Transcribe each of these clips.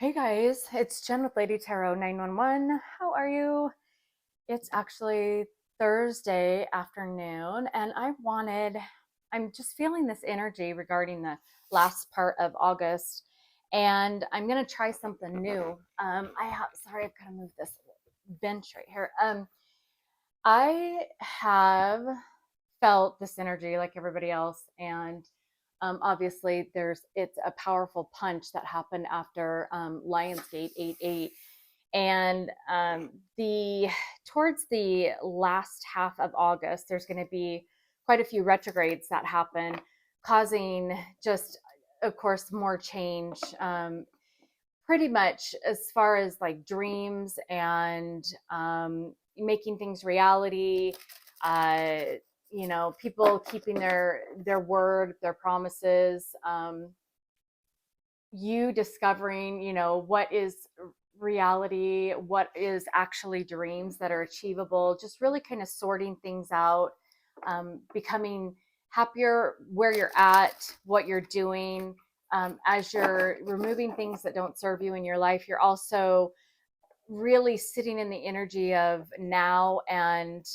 Hey guys, it's Jen with Lady Tarot 911. How are you? It's actually Thursday afternoon, and I'm just feeling this energy regarding the last part of August, and I'm gonna try something new. Sorry, I've got to move this bench right here. I have felt this energy like everybody else, and obviously it's a powerful punch that happened after Lionsgate 8/8, and the towards the last half of August, there's going to be quite a few retrogrades that happen, causing just, of course, more change. Pretty much as far as like dreams and making things reality. Uh, people keeping their word, their promises. You discovering, what is reality, what is actually dreams that are achievable. Just really kind of sorting things out, becoming happier where you're at, what you're doing. As you're removing things that don't serve you in your life, you're also really sitting in the energy of now, and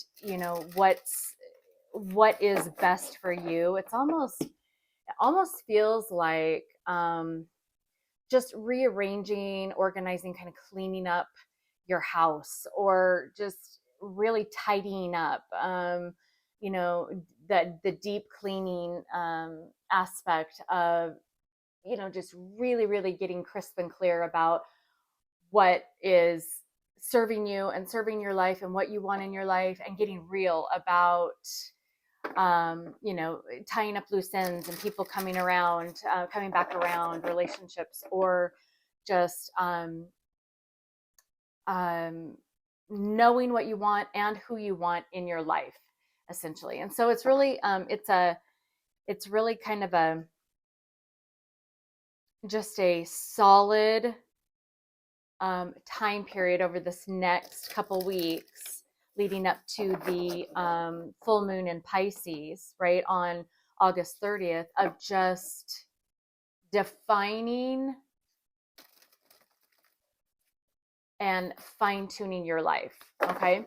what is best for you. It almost feels like just rearranging, organizing, kind of cleaning up your house, or just really tidying up. You know, the deep cleaning aspect of, just really, really getting crisp and clear about what is serving you and serving your life and what you want in your life, and getting real about tying up loose ends and people coming back around, relationships, or just um, knowing what you want and who you want in your life, essentially. And so it's really kind of just a solid time period over this next couple weeks leading up to the full moon in Pisces, right, on August 30th, of just defining and fine tuning your life. Okay.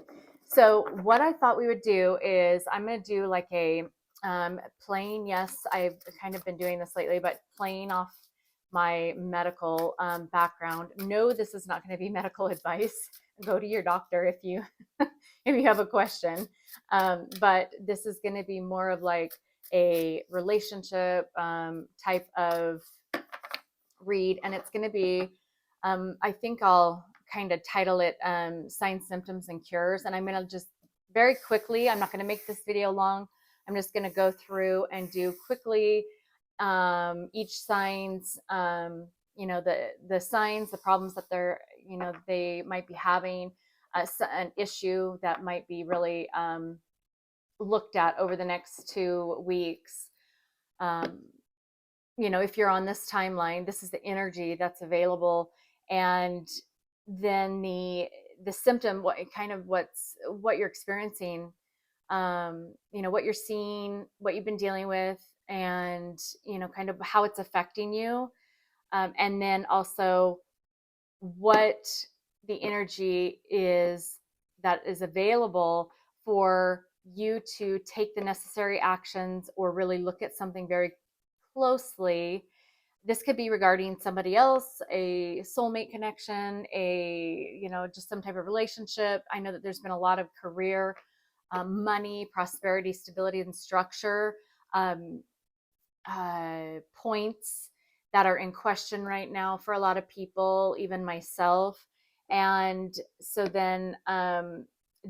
So, what I thought we would do is I'm going to do like a playing. Yes, I've kind of been doing this lately, but playing off my medical background. No, this is not going to be medical advice. Go to your doctor if you if you have a question. But this is going to be more of like a relationship type of read, and it's going to be I think I'll kind of title it Signs, Symptoms, and Cures. And I'm going to just very quickly, I'm not going to make this video long. I'm just going to go through and do quickly each signs, the signs, the problems that they might be having, an issue that might be really looked at over the next 2 weeks. Um, if you're on this timeline, this is the energy that's available. And then the symptom, what you're experiencing, what you're seeing, what you've been dealing with, and kind of how it's affecting you. And then also what the energy is that is available for you to take the necessary actions, or really look at something very closely. This could be regarding somebody else, a soulmate connection, just some type of relationship. I know that there's been a lot of career, money, prosperity, stability, and structure points that are in question right now for a lot of people, even myself. And so then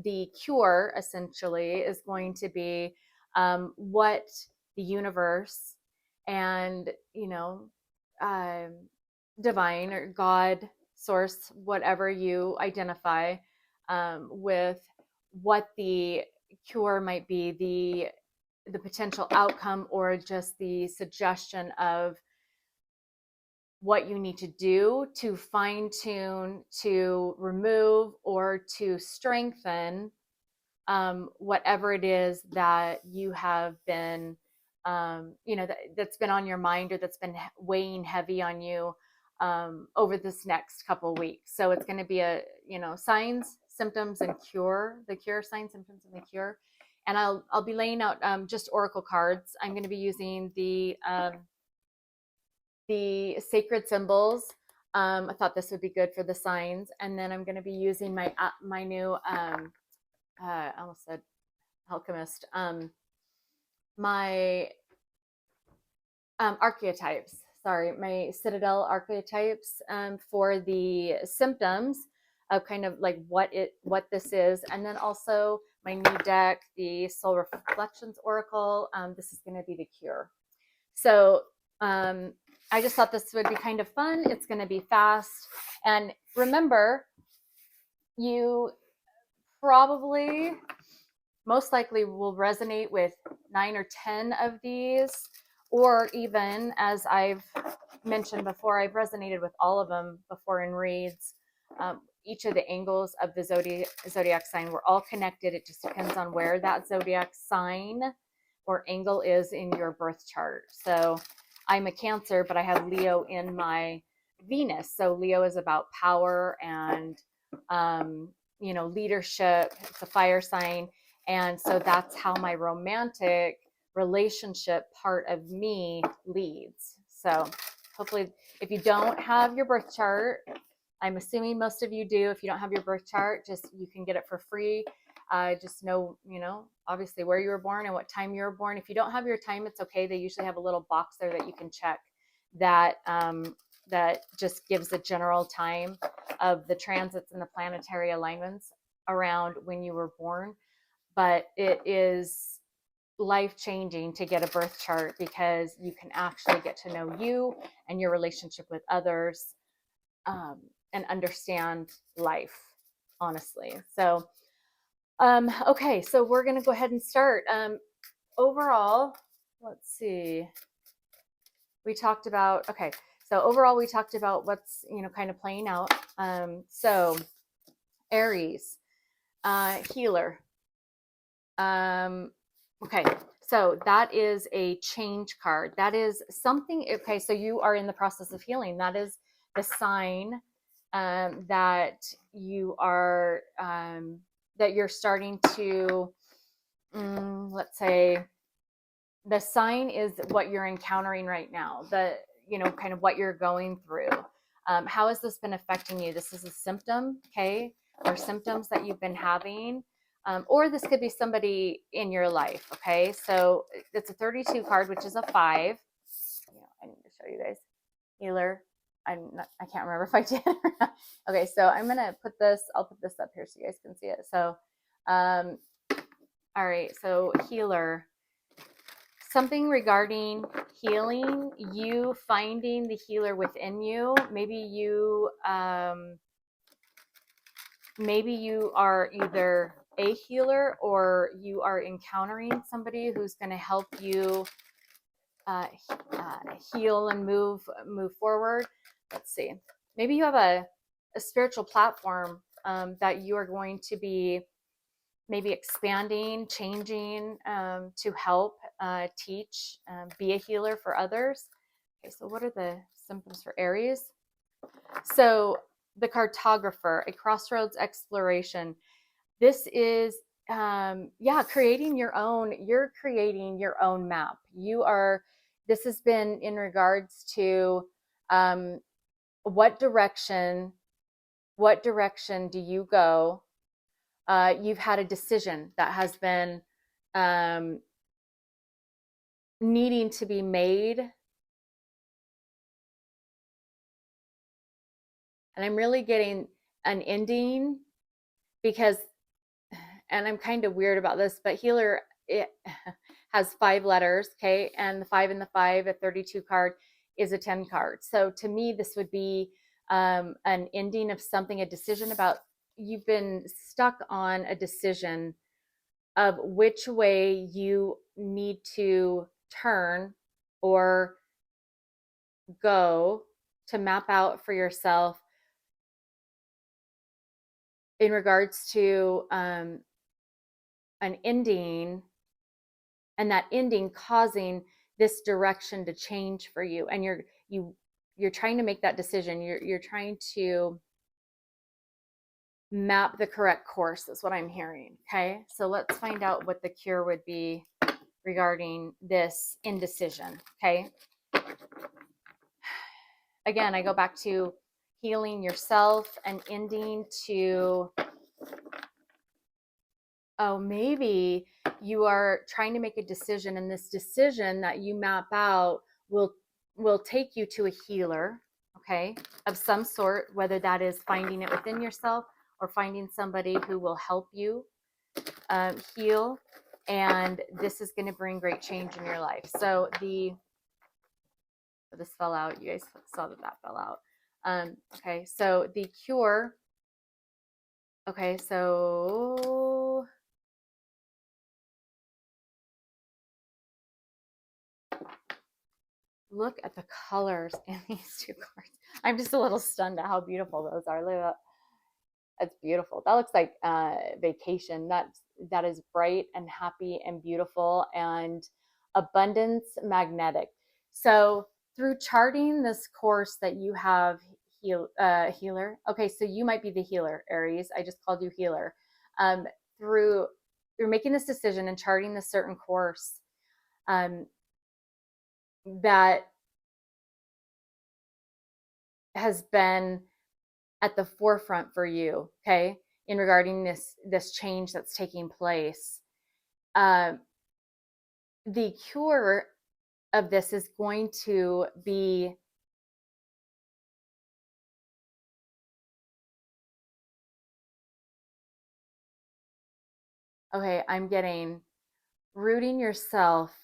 the cure essentially is going to be what the universe and, um, divine or God, source, whatever you identify with, what the cure might be, the potential outcome, or just the suggestion of what you need to do to fine tune, to remove, or to strengthen whatever it is that you have been, that's been on your mind, or that's been weighing heavy on you over this next couple weeks. So it's going to be a, signs, symptoms, and cure, the cure, signs, symptoms, and the cure. And I'll be laying out just oracle cards. I'm going to be using the sacred symbols. I thought this would be good for the signs. And then I'm going to be using my new, I almost said alchemist, my archetypes. Sorry, my citadel archetypes for the symptoms of kind of like what this is, and then also my new deck, the Soul Reflections Oracle. This is going to be the cure. So I just thought this would be kind of fun. It's going to be fast, and remember, you probably most likely will resonate with 9 or 10 of these, or even, as I've mentioned before, I've resonated with all of them before in reads. Each of the angles of the zodiac sign, we're all connected. It just depends on where that zodiac sign or angle is in your birth chart. So I'm a Cancer, but I have Leo in my Venus. So Leo is about power and, leadership. It's a fire sign. And so that's how my romantic relationship part of me leads. So hopefully, if you don't have your birth chart, I'm assuming most of you do. If you don't have your birth chart, you can get it for free. Just know, obviously where you were born and what time you were born. If you don't have your time, it's okay. They usually have a little box there that you can check that just gives a general time of the transits and the planetary alignments around when you were born. But it is life-changing to get a birth chart because you can actually get to know you and your relationship with others, and understand life, honestly. So, okay, so we're going to go ahead and start. Overall, let's see. We talked about, what's, kind of playing out. So Aries, healer. Okay, so that is a change card. That is something, okay, so you are in the process of healing. That is the sign that you are, that you're starting to, let's say, the sign is what you're encountering right now, kind of what you're going through. How has this been affecting you? This is a symptom, okay, or symptoms that you've been having. Or this could be somebody in your life, okay? So it's a 32 card, which is a 5. I need to show you guys. Healer. I can't remember if I did or not. Okay, so I'm going to I'll put this up here so you guys can see it. So, all right, so healer. Something regarding healing, you finding the healer within you. Maybe you are either a healer or you are encountering somebody who's going to help you heal and move forward. Let's see. Maybe you have a spiritual platform that you are going to be maybe expanding, changing to help teach, be a healer for others. Okay, so what are the symptoms for Aries? So the cartographer, a crossroads exploration. This is, creating your own, you're creating your own map. This has been in regards to what direction do you go? You've had a decision that has been needing to be made. And I'm really getting an ending because, and I'm kind of weird about this, but healer, it has 5 letters, okay? And the 5 and the 5, a 32 card, is a 10 card. So to me, this would be an ending of something, a decision about, you've been stuck on a decision of which way you need to turn or go to map out for yourself in regards to an ending, and that ending causing this direction to change for you, and you're trying to make that decision. You're trying to map the correct course is what I'm hearing. Okay, so let's find out what the cure would be regarding this indecision. Okay, again, I go back to healing yourself and ending to, oh, maybe you are trying to make a decision, and this decision that you map out will take you to a healer, okay, of some sort, whether that is finding it within yourself or finding somebody who will help you heal. And this is going to bring great change in your life. So this fell out. You guys saw that fell out. Okay, so the cure. Okay, so look at the colors in these two cards. I'm just a little stunned at how beautiful those are. Look at that. That's beautiful. That looks like vacation. That is bright and happy and beautiful and abundance magnetic. So through charting this course that you have healer. Okay, so you might be the healer, Aries. I just called you healer. Through making this decision and charting this certain course, that has been at the forefront for you, okay, in regarding this change that's taking place. The cure of this is going to be okay. I'm getting rooting yourself,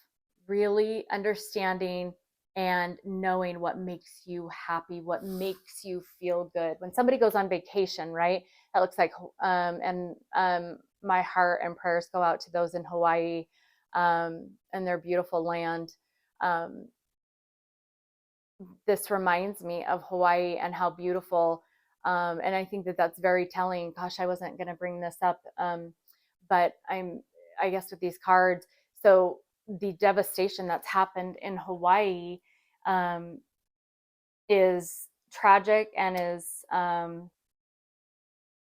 really understanding and knowing what makes you happy, what makes you feel good. When somebody goes on vacation, right? That looks like, my heart and prayers go out to those in Hawaii and their beautiful land. This reminds me of Hawaii and how beautiful. And I think that that's very telling. Gosh, I wasn't going to bring this up, but I guess with these cards. So the devastation that's happened in Hawaii is tragic and is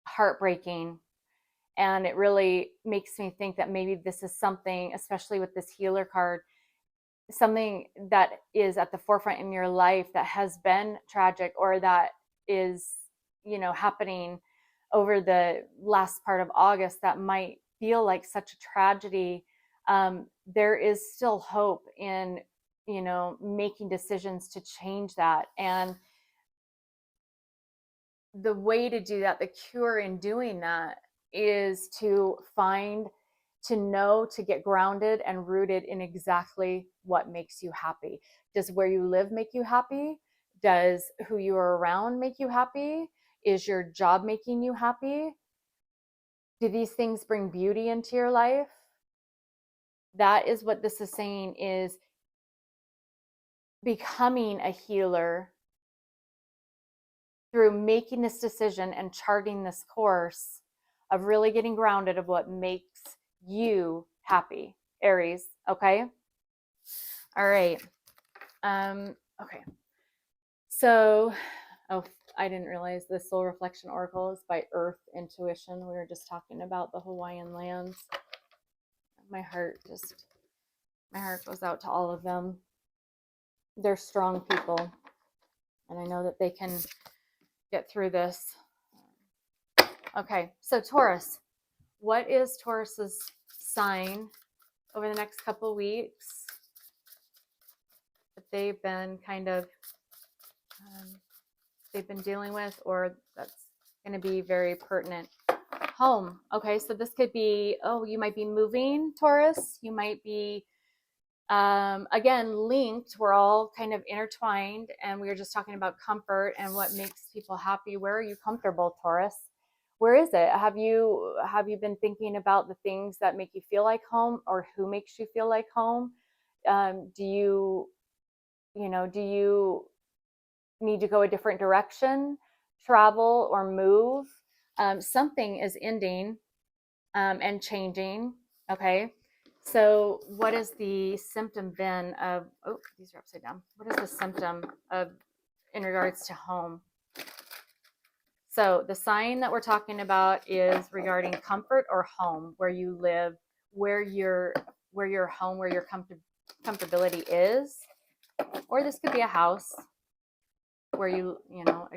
heartbreaking. And it really makes me think that maybe this is something, especially with this healer card, something that is at the forefront in your life that has been tragic, or that is, happening over the last part of August that might feel like such a tragedy. There is still hope in, making decisions to change that. And the way to do that, the cure in doing that, is to know, to get grounded and rooted in exactly what makes you happy. Does where you live make you happy? Does who you are around make you happy? Is your job making you happy? Do these things bring beauty into your life? That is what this is saying, is becoming a healer through making this decision and charting this course of really getting grounded of what makes you happy, Aries. Okay. All right. Okay. So, I didn't realize the Soul Reflection Oracle is by Earth Intuition. We were just talking about the Hawaiian lands. My heart goes out to all of them. They're strong people, and I know that they can get through this. Okay, so Taurus, what is Taurus's sign over the next couple weeks that they've been they've been dealing with, or that's going to be very pertinent? Home. Okay, so this could be, you might be moving, Taurus. You might be, again, linked. We're all kind of intertwined, and we were just talking about comfort and what makes people happy. Where are you comfortable, Taurus? Where is it? Have you been thinking about the things that make you feel like home, or who makes you feel like home? Do you need to go a different direction, travel, or move? Something is ending and changing. Okay. So what is the symptom then of, these are upside down. What is the symptom of in regards to home. So the sign that we're talking about is regarding comfort or home, where you live, where your home, where your comfortability is, or this could be a house where you know,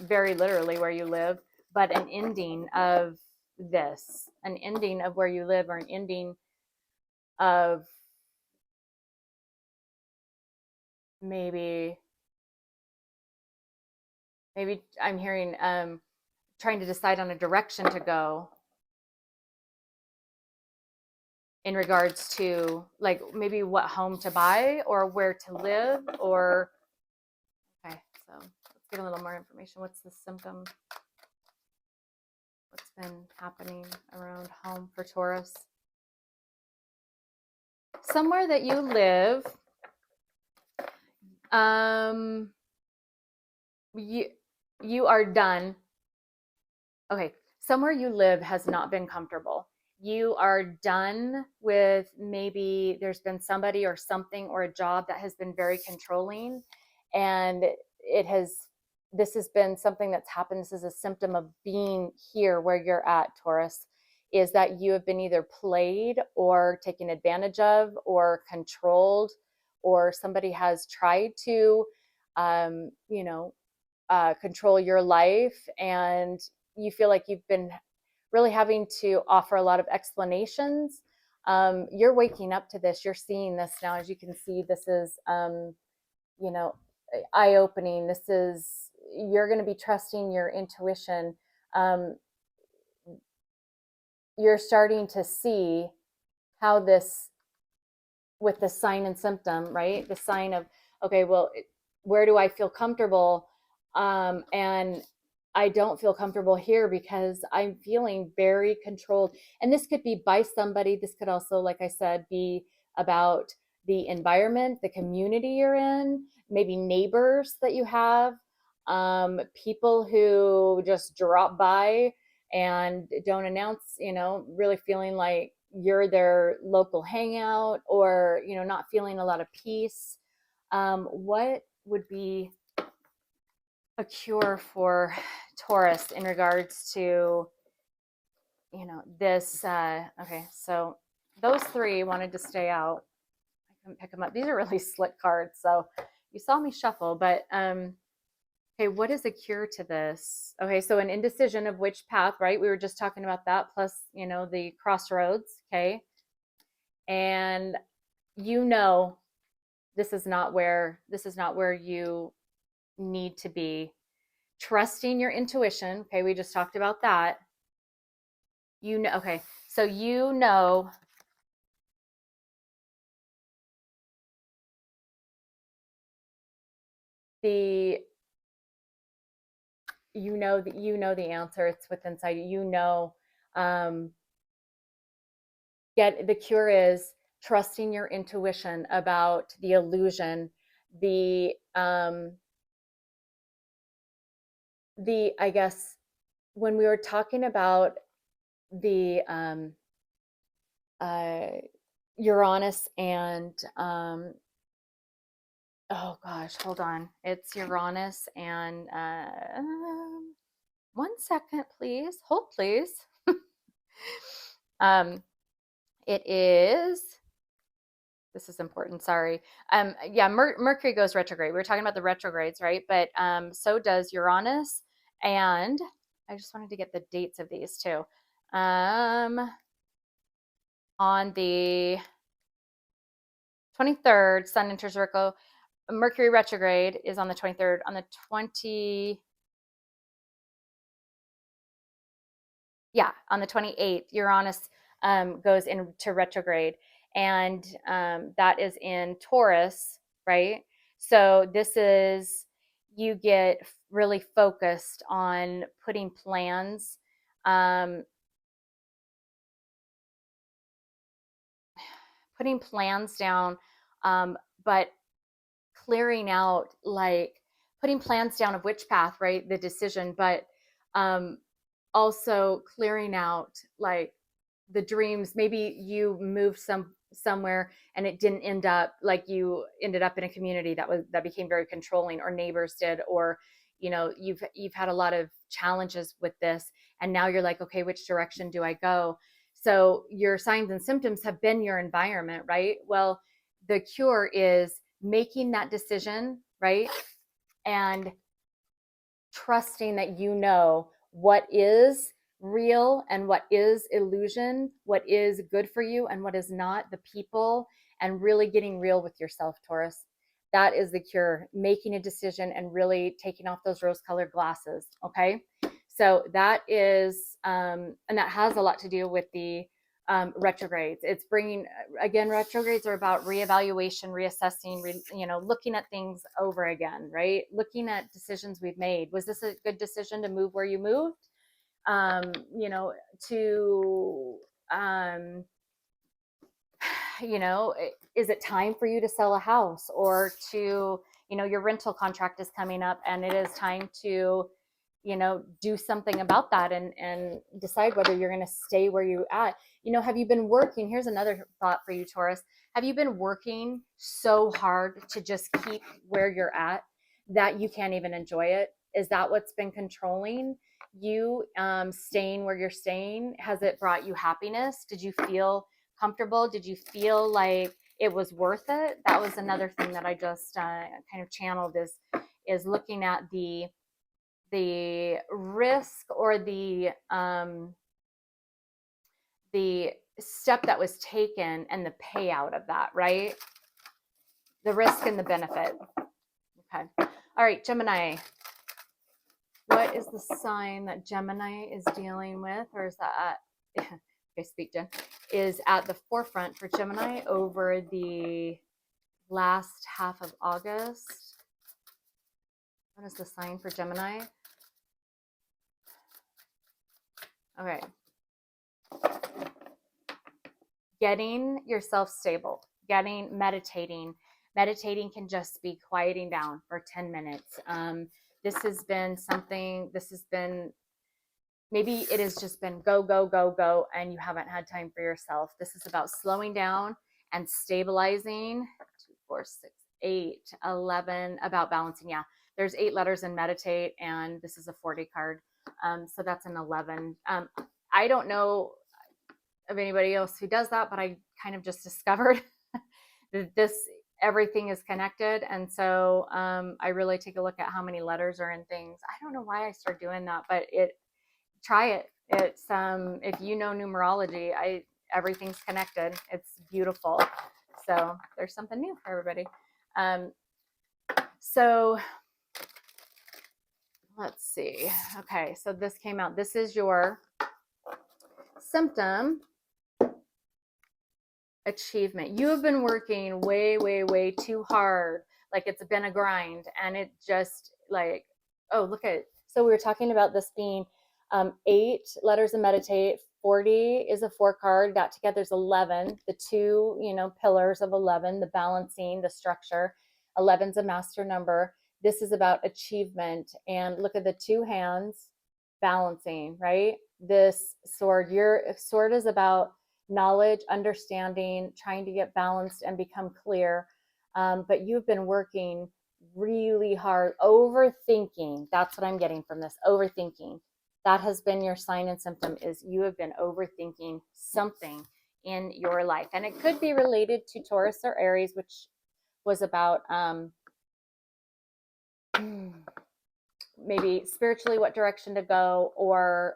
very literally where you live, but an ending of this, an ending of where you live, or an ending of maybe I'm hearing trying to decide on a direction to go in regards to like maybe what home to buy or where to live, or okay, so let's get a little more information. What's the symptom? What's been happening around home for Taurus? Somewhere that you live, you are done. Okay, somewhere you live has not been comfortable. You are done with, maybe there's been somebody or something or a job that has been very controlling, and this has been something that's happened. This is a symptom of being here where you're at, Taurus, is that you have been either played or taken advantage of or controlled, or somebody has tried to, control your life, and you feel like you've been really having to offer a lot of explanations. You're waking up to this. You're seeing this now. As you can see, this is, eye-opening. You're going to be trusting your intuition. You're starting to see how this, with the sign and symptom, right? The sign of, okay, well, where do I feel comfortable? And I don't feel comfortable here because I'm feeling very controlled. And this could be by somebody. This could also, like I said, be about the environment, the community you're in, maybe neighbors that you have, people who just drop by and don't announce, really feeling like you're their local hangout, or, not feeling a lot of peace. What would be a cure for Taurus in regards to, this? Okay, so those three wanted to stay out. I couldn't pick them up. These are really slick cards, so you saw me shuffle, but okay, what is a cure to this? Okay, so an indecision of which path, right? We were just talking about that, plus, the crossroads, okay? And this is not where you need to be. Trusting your intuition, okay? We just talked about that. Okay, so the the answer. It's within inside you. Get the cure is trusting your intuition about the illusion, the I guess when we were talking about the Uranus and oh gosh, hold on. It's Uranus and 1 second, please. Hold, please. It is, this is important, sorry. Yeah, Mercury goes retrograde. We were talking about the retrogrades, right? But so does Uranus. And I just wanted to get the dates of these too. On the 23rd, Sun enters Virgo. Mercury retrograde is on the 23rd. On the 28th, Uranus goes into retrograde, and that is in Taurus, right? So this is, you get really focused on putting plans, down, but clearing out, like putting plans down of which path, right? The decision, but also clearing out like the dreams. Maybe you moved somewhere and it didn't end up like you ended up in a community that became very controlling, or neighbors did, or you've had a lot of challenges with this, and now you're like, okay, which direction do I go? So your signs and symptoms have been your environment, right? Well, the cure is making that decision, right? And trusting that what is real and what is illusion, what is good for you and what is not, the people, and really getting real with yourself, Taurus. That is the cure, making a decision and really taking off those rose-colored glasses, okay? So that is, and that has a lot to do with the retrogrades. It's bringing, again, retrogrades are about reevaluation, reassessing, looking at things over again, right? Looking at decisions we've made. Was this a good decision to move where you moved? To, is it time for you to sell a house, or to, your rental contract is coming up and it is time to, do something about that, and decide whether you're going to stay where you at. Have you been working? Here's another thought for you, Taurus. Have you been working so hard to just keep where you're at that you can't even enjoy it? Is that what's been controlling you, staying where you're staying? Has it brought you happiness? Did you feel comfortable? Did you feel like it was worth it? That was another thing that I just kind of channeled, is looking at the risk, or the step that was taken and the payout of that, right? The risk and the benefit. Okay. All right, Gemini. What is the sign that Gemini is dealing with, or is that okay, speak, Jen, is at the forefront for Gemini over the last half of August? What is the sign for Gemini? Okay. Getting yourself stable, meditating. Meditating can just be quieting down for 10 minutes. This has been maybe it has just been go, go, go, go, and you haven't had time for yourself. This is about slowing down and stabilizing. 2, 4, 6, 8, 11, about balancing. Yeah, there's 8 letters in meditate, and this is a 40 card. So that's an 11. I don't know of anybody else who does that, but I kind of just discovered that everything is connected. And so I really take a look at how many letters are in things. I don't know why I started doing that, but try it. It's if you know numerology, everything's connected. It's beautiful. So there's something new for everybody. So let's see. Okay, so this came out. This is your symptom achievement. You have been working way, way, way too hard. Like it's been a grind, and it just like, oh, look at it. So we were talking about this being 8 letters in meditate. 40 is a 4 card. That together is 11. The 2, pillars of 11, the balancing, the structure. 11's a master number. This is about achievement. And look at the 2 hands balancing, right? This sword, your sword is about knowledge, understanding, trying to get balanced and become clear. But you've been working really hard, overthinking. That's what I'm getting from this, overthinking. That has been your sign and symptom, is you have been overthinking something in your life. And it could be related to Taurus or Aries, which was about maybe spiritually what direction to go, or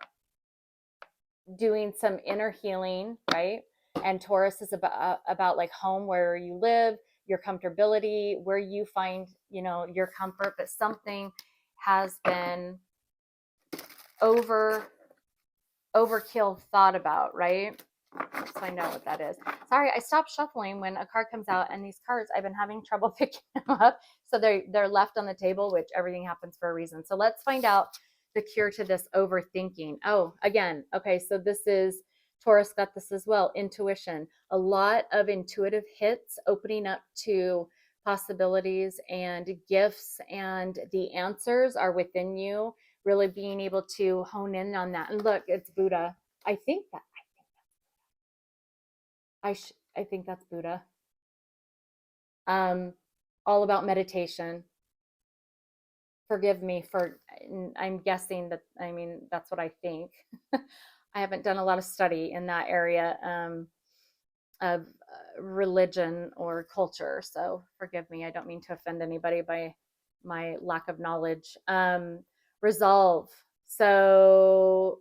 doing some inner healing, right? And Taurus is about like home, where you live, your comfortability, where you find, your comfort. But something has been overkill thought about, right? Let's find out what that is. Sorry, I stopped shuffling when a card comes out, and these cards, I've been having trouble picking them up. So they're left on the table, which everything happens for a reason. So let's find out the cure to this overthinking. Oh, again, okay, so this is, Taurus got this as well, intuition. A lot of intuitive hits, opening up to possibilities and gifts, and the answers are within you, really being able to hone in on that. And look, it's Buddha. I think I think that's Buddha. Um, all about meditation. Forgive me for, I'm guessing that, I mean, that's what I think. I haven't done a lot of study in that area of religion or culture. So forgive me. I don't mean to offend anybody by my lack of knowledge. Resolve. So,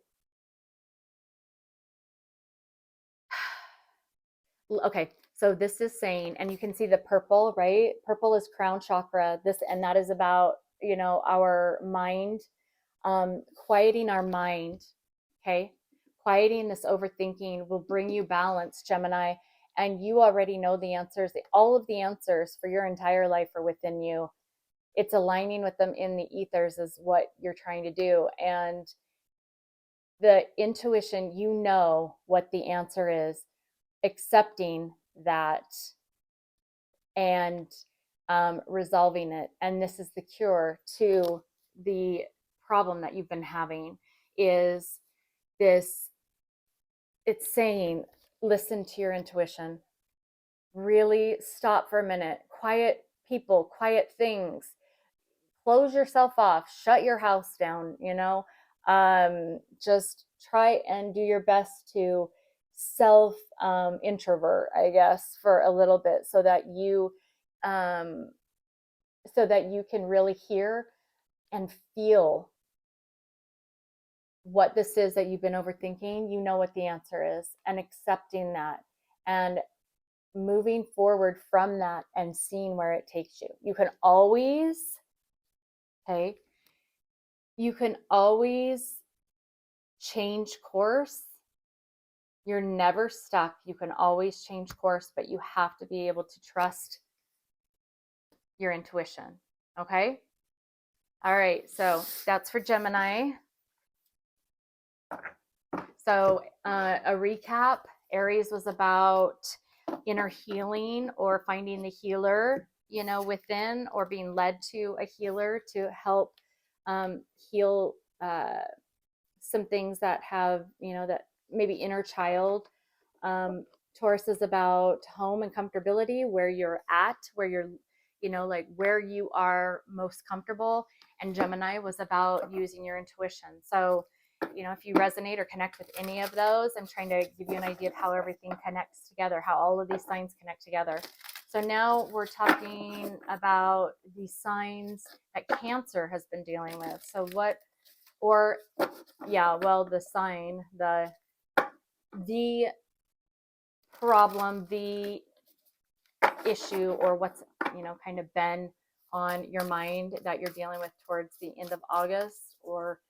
okay. So this is saying, and you can see the purple, right? Purple is crown chakra. This, and that is about, you know, our mind, quieting our mind. Okay. Quieting this overthinking will bring you balance, Gemini. And you already know the answers. All of the answers for your entire life are within you. It's aligning with them in the ethers is what you're trying to do. And the intuition, you know what the answer is, accepting that and resolving it. And this is the cure to the problem that you've been having is this, it's saying, listen to your intuition. Really stop for a minute. Quiet people, quiet things. Close yourself off. Shut your house down, you know? Just try and do your best to self introvert, I guess, for a little bit um, so that you can really hear and feel what this is that you've been overthinking. You know what the answer is, and accepting that and moving forward from that and seeing where it takes you. You can always, okay, you can always change course. You're never stuck. You can always change course, but you have to be able to trust your intuition. Okay? All right. So that's for Gemini. So a recap, Aries was about inner healing or finding the healer, you know, within, or being led to a healer to help heal some things that have, you know, that maybe inner child. Taurus is about home and comfortability, where you're at, where you're, you know, like where you are most comfortable. And Gemini was about using your intuition. So, you know, if you resonate or connect with any of those, I'm trying to give you an idea of how everything connects together, how all of these signs connect together. So now we're talking about the signs that Cancer has been dealing with. So what, or yeah, well, the sign, the problem, the issue, or what's, you know, kind of been on your mind that you're dealing with towards the end of August, or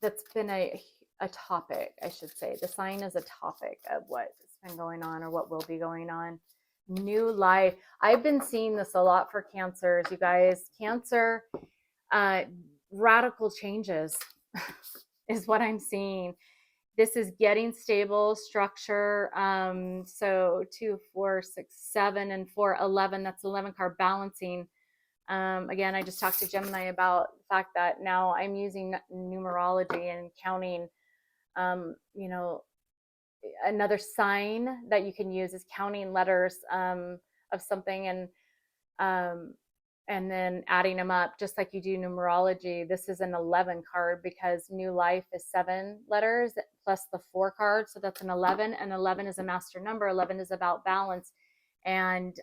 that's been a topic, I should say. The sign is a topic of what's been going on or what will be going on. New life. I've been seeing this a lot for Cancers, you guys. Cancer, radical changes is what I'm seeing. This is getting stable structure. So 2, 4, 6, 7, and 4, 11. That's 11 card balancing. Again, I just talked to Gemini about the fact that now I'm using numerology and counting. You know, another sign that you can use is counting letters of something, and then adding them up, just like you do numerology. This is an 11 card because new life is 7 letters plus the 4 cards. So that's an 11, and 11 is a master number. 11 is about balance. And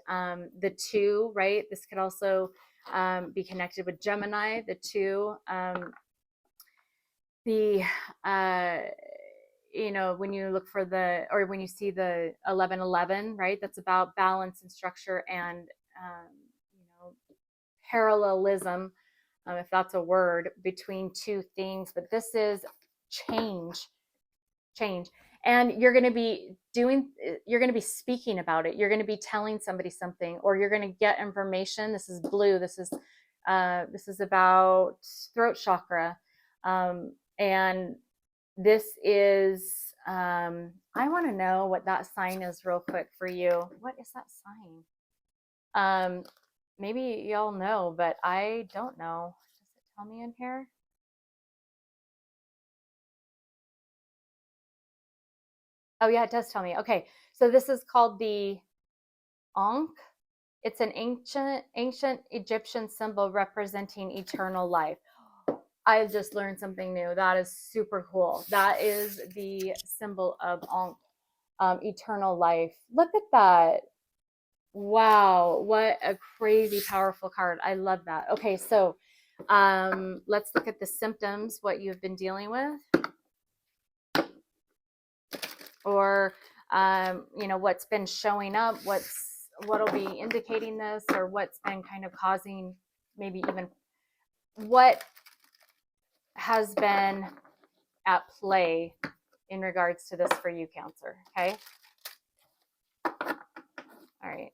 the 2, right? This could also be connected with Gemini, the 2. You know, when you look for the, or when you see the 1111, right? That's about balance and structure and, you know, parallelism, if that's a word, between two things. But this is change. And you're going to be speaking about it. You're going to be telling somebody something, or you're going to get information. This is blue. This is about throat chakra. And this is, I want to know what that sign is real quick for you. What is that sign? Maybe y'all know, but I don't know. Does it tell me in here? Oh yeah, it does tell me. Okay, so this is called the Ankh. It's an ancient Egyptian symbol representing eternal life. I just learned something new. That is super cool. That is the symbol of Ankh, eternal life. Look at that. Wow, what a crazy powerful card. I love that. Okay, so let's look at the symptoms, what you've been dealing with, or what's been showing up, what'll be indicating this, or what's been kind of causing, maybe even what has been at play in regards to this for you, Cancer. Okay. All right.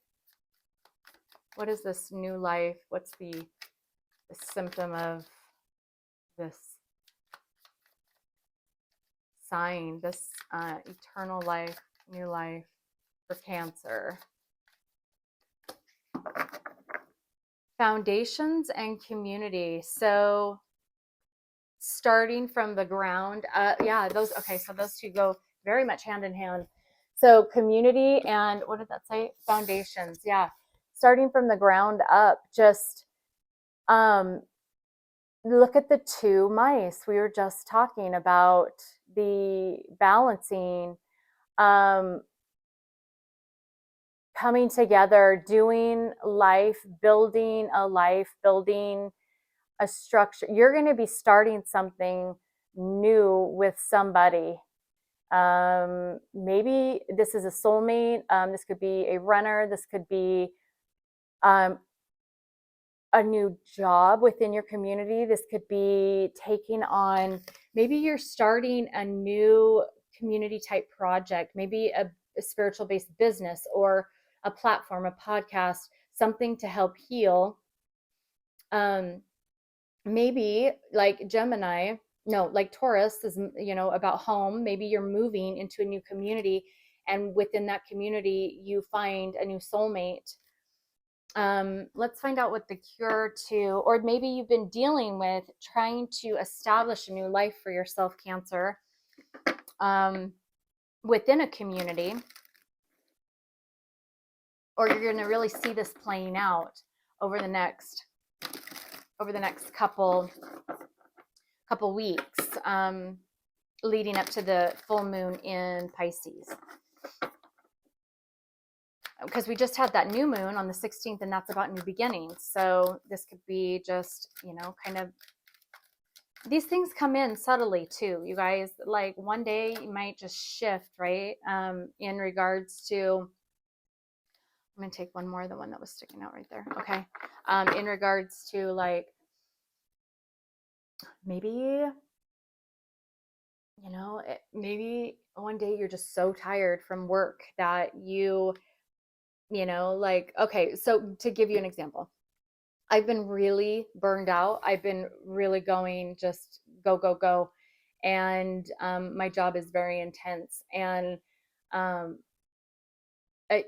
What is this new life? What's the symptom of this sign, this eternal life, new life for Cancer? Foundations and community. So starting from the ground, yeah, those, okay, so those two go very much hand in hand. So community and what did that say? Foundations. Yeah. Starting from the ground up, just look at the two mice. We were just talking about the balancing, coming together, doing life, building a life, building a structure. You're going to be starting something new with somebody. Maybe this is a soulmate. This could be a runner. This could be a new job within your community. This could be taking on, maybe you're starting a new community type project, maybe a spiritual based business or a platform, a podcast, something to help heal. Maybe like Gemini, no, like Taurus is, about home. Maybe you're moving into a new community, and within that community, you find a new soulmate. Let's find out what the cure to, or maybe you've been dealing with trying to establish a new life for yourself, Cancer, within a community, or you're going to really see this playing out over the next couple weeks, leading up to the full moon in Pisces. Because we just had that new moon on the 16th, and that's about new beginnings. So this could be just, kind of, these things come in subtly too, you guys. Like one day you might just shift, right? In regards to, I'm going to take one more, the one that was sticking out right there. Okay. In regards to like, maybe, maybe one day you're just so tired from work that like, okay, so to give you an example, I've been really burned out. I've been really going just go, go, go. And my job is very intense. And I,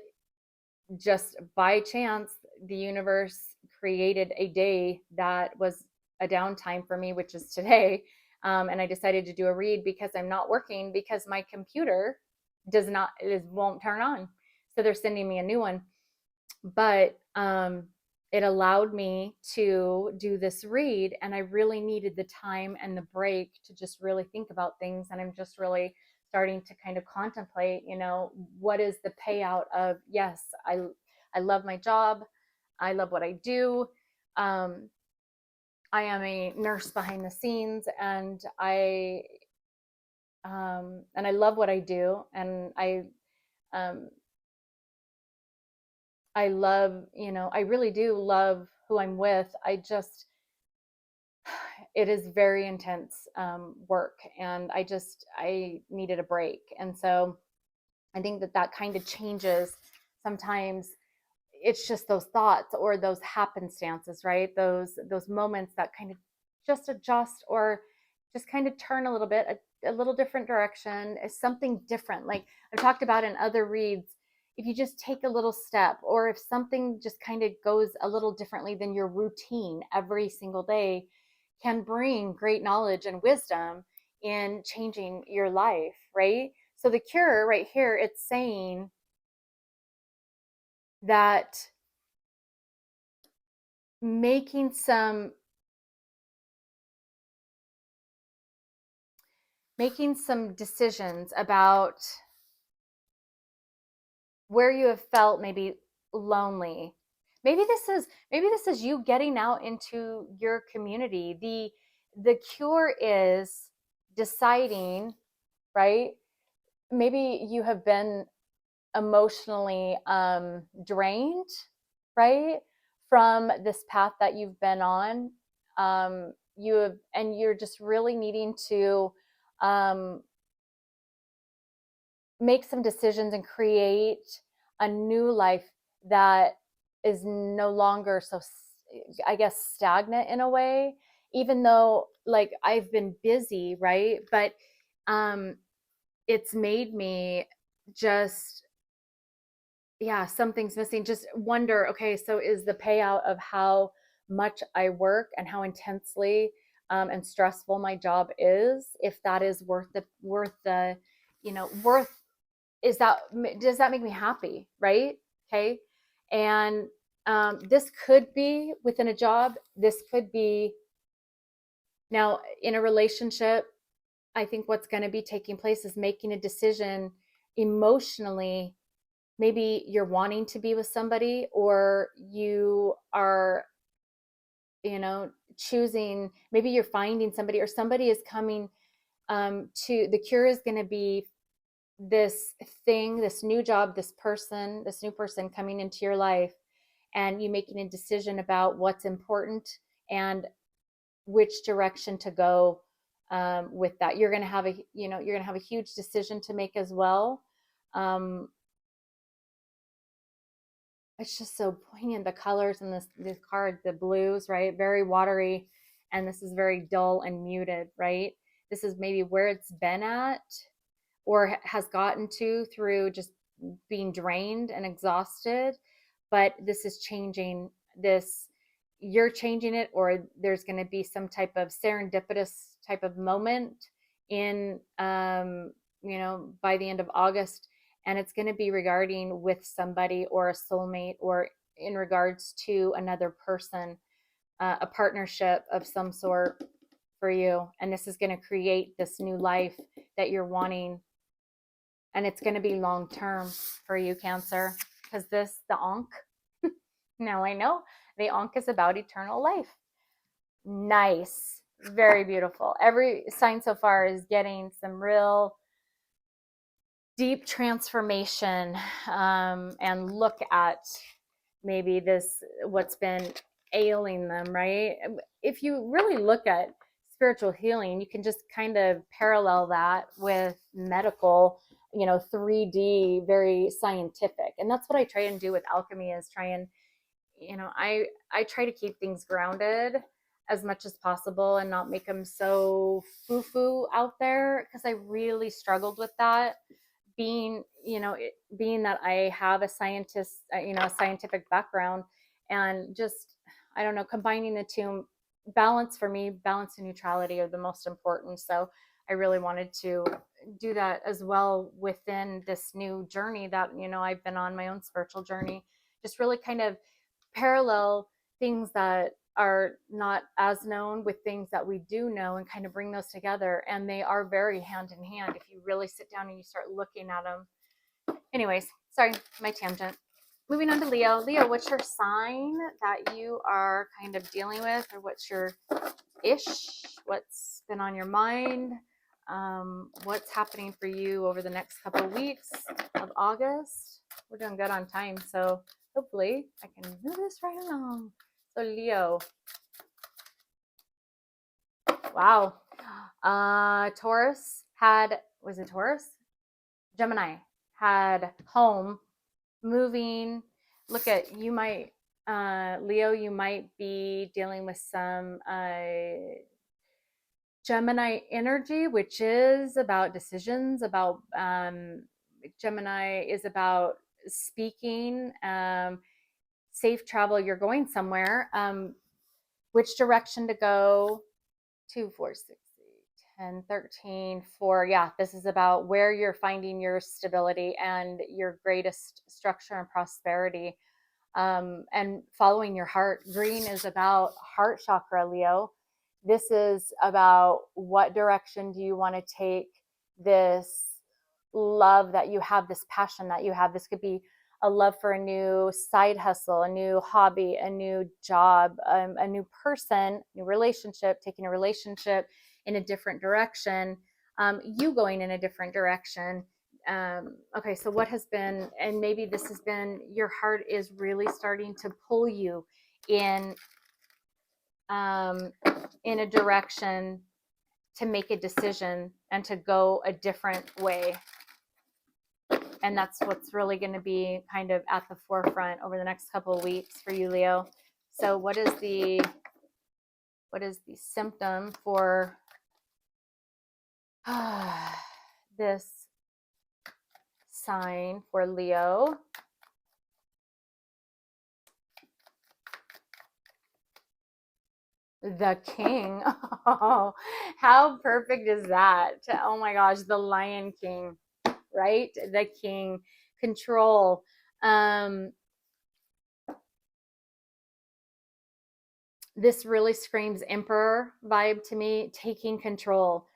just by chance, the universe created a day that was a downtime for me, which is today. And I decided to do a read because I'm not working, because my computer won't turn on. So they're sending me a new one. But it allowed me to do this read, and I really needed the time and the break to just really think about things. And I'm just really starting to kind of contemplate, what is the payout of, yes, I love my job, I love what I do. I am a nurse behind the scenes, and I love what I do, and I love, I really do love who I'm with. It is very intense work, and I needed a break. And so I think that kind of changes sometimes. It's just those thoughts or those happenstances, right? Those moments that kind of just adjust or just kind of turn a little bit, a little different direction, is something different. Like I've talked about in other reads, if you just take a little step, or if something just kind of goes a little differently than your routine every single day, can bring great knowledge and wisdom in changing your life, right? So the cure right here, it's saying that making some decisions about where you have felt maybe lonely. Maybe this is you getting out into your community. The cure is deciding, right? Maybe you have been emotionally drained, right? From this path that you've been on. You have, and you're just really needing to um, make some decisions and create a new life that is no longer so, I guess, stagnant in a way, even though like I've been busy, right? But um it's made me just, yeah, something's missing. Just wonder, okay, so is the payout of how much I work and how intensely and stressful my job is, if that is worth the, worth, is that, does that make me happy, right? Okay. And this could be within a job. This could be now in a relationship. I think what's going to be taking place is making a decision emotionally. Maybe you're wanting to be with somebody, or you are, choosing, maybe you're finding somebody, or somebody is coming to, the cure is going to be this thing, this new job, this new person coming into your life, and you making a decision about what's important and which direction to go with that. You're going to have a huge decision to make as well. Um, it's just so poignant, the colors in this card, the blues, right? Very watery, and this is very dull and muted, right? This is maybe where it's been at, or has gotten to through just being drained and exhausted. But this is changing this. You're changing it, or there's going to be some type of serendipitous type of moment in, by the end of August. And it's going to be regarding with somebody or a soulmate, or in regards to another person, a partnership of some sort for you. And this is going to create this new life that you're wanting, and it's going to be long term for you, Cancer, because the Ankh, now I know the Ankh is about eternal life. Nice, very beautiful. Every sign so far is getting some real deep transformation, and look at maybe this, what's been ailing them, right? If you really look at spiritual healing, you can just kind of parallel that with medical, 3D, very scientific. And that's what I try and do with alchemy, is try and, I try to keep things grounded as much as possible and not make them so foo-foo out there, because I really struggled with that, being, being that I have a scientist, a scientific background, and just, I don't know, combining the two. Balance, for me, balance and neutrality are the most important. So I really wanted to do that as well within this new journey that, I've been on, my own spiritual journey, just really kind of parallel things that are not as known with things that we do know, and kind of bring those together. And they are very hand in hand if you really sit down and you start looking at them. Anyways, sorry, my tangent. Moving on to Leo. Leo, what's your sign that you are kind of dealing with, or what's your what's been on your mind? What's happening for you over the next couple of weeks of August? We're doing good on time, so hopefully I can move this right along. So Leo, wow. Taurus had, was it Taurus? Gemini had home, moving. Look at, you might, Leo, you might be dealing with some Gemini energy, which is about decisions, about Gemini is about speaking, safe travel. You're going somewhere. Which direction to go? 2, 4, 6, 10, 13, 4. Yeah, this is about where you're finding your stability and your greatest structure and prosperity, and following your heart. Green is about heart chakra, Leo. This is about what direction do you want to take this love that you have, this passion that you have. This could be a love for a new side hustle, a new hobby, a new job, a new person, new relationship, taking a relationship in a different direction, you going in a different direction. Okay, so what has been, and maybe this has been, your heart is really starting to pull you in in a direction to make a decision and to go a different way. And that's what's really going to be kind of at the forefront over the next couple of weeks for you, Leo. So what is the symptom for this sign for Leo? The King. Oh, how perfect is that? Oh my gosh, the Lion King, right? The King, control. This really screams Emperor vibe to me, taking control,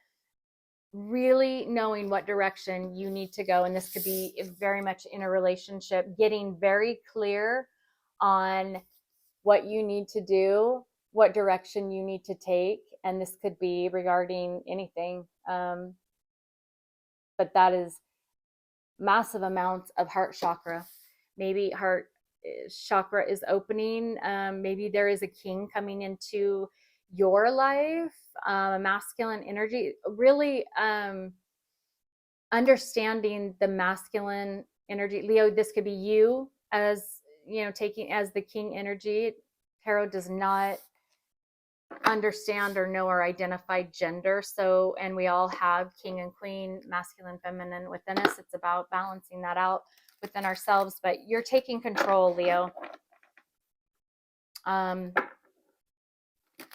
really knowing what direction you need to go. And this could be very much in a relationship, getting very clear on what you need to do, what direction you need to take. And this could be regarding anything. But that is massive amounts of heart chakra. Maybe heart chakra is opening. Maybe there is a king coming into your life, masculine energy, really understanding the masculine energy. Leo, this could be you as, taking as the king energy. Tarot does not understand or know or identify gender. So, and we all have king and queen, masculine, feminine within us. It's about balancing that out within ourselves, but you're taking control, Leo,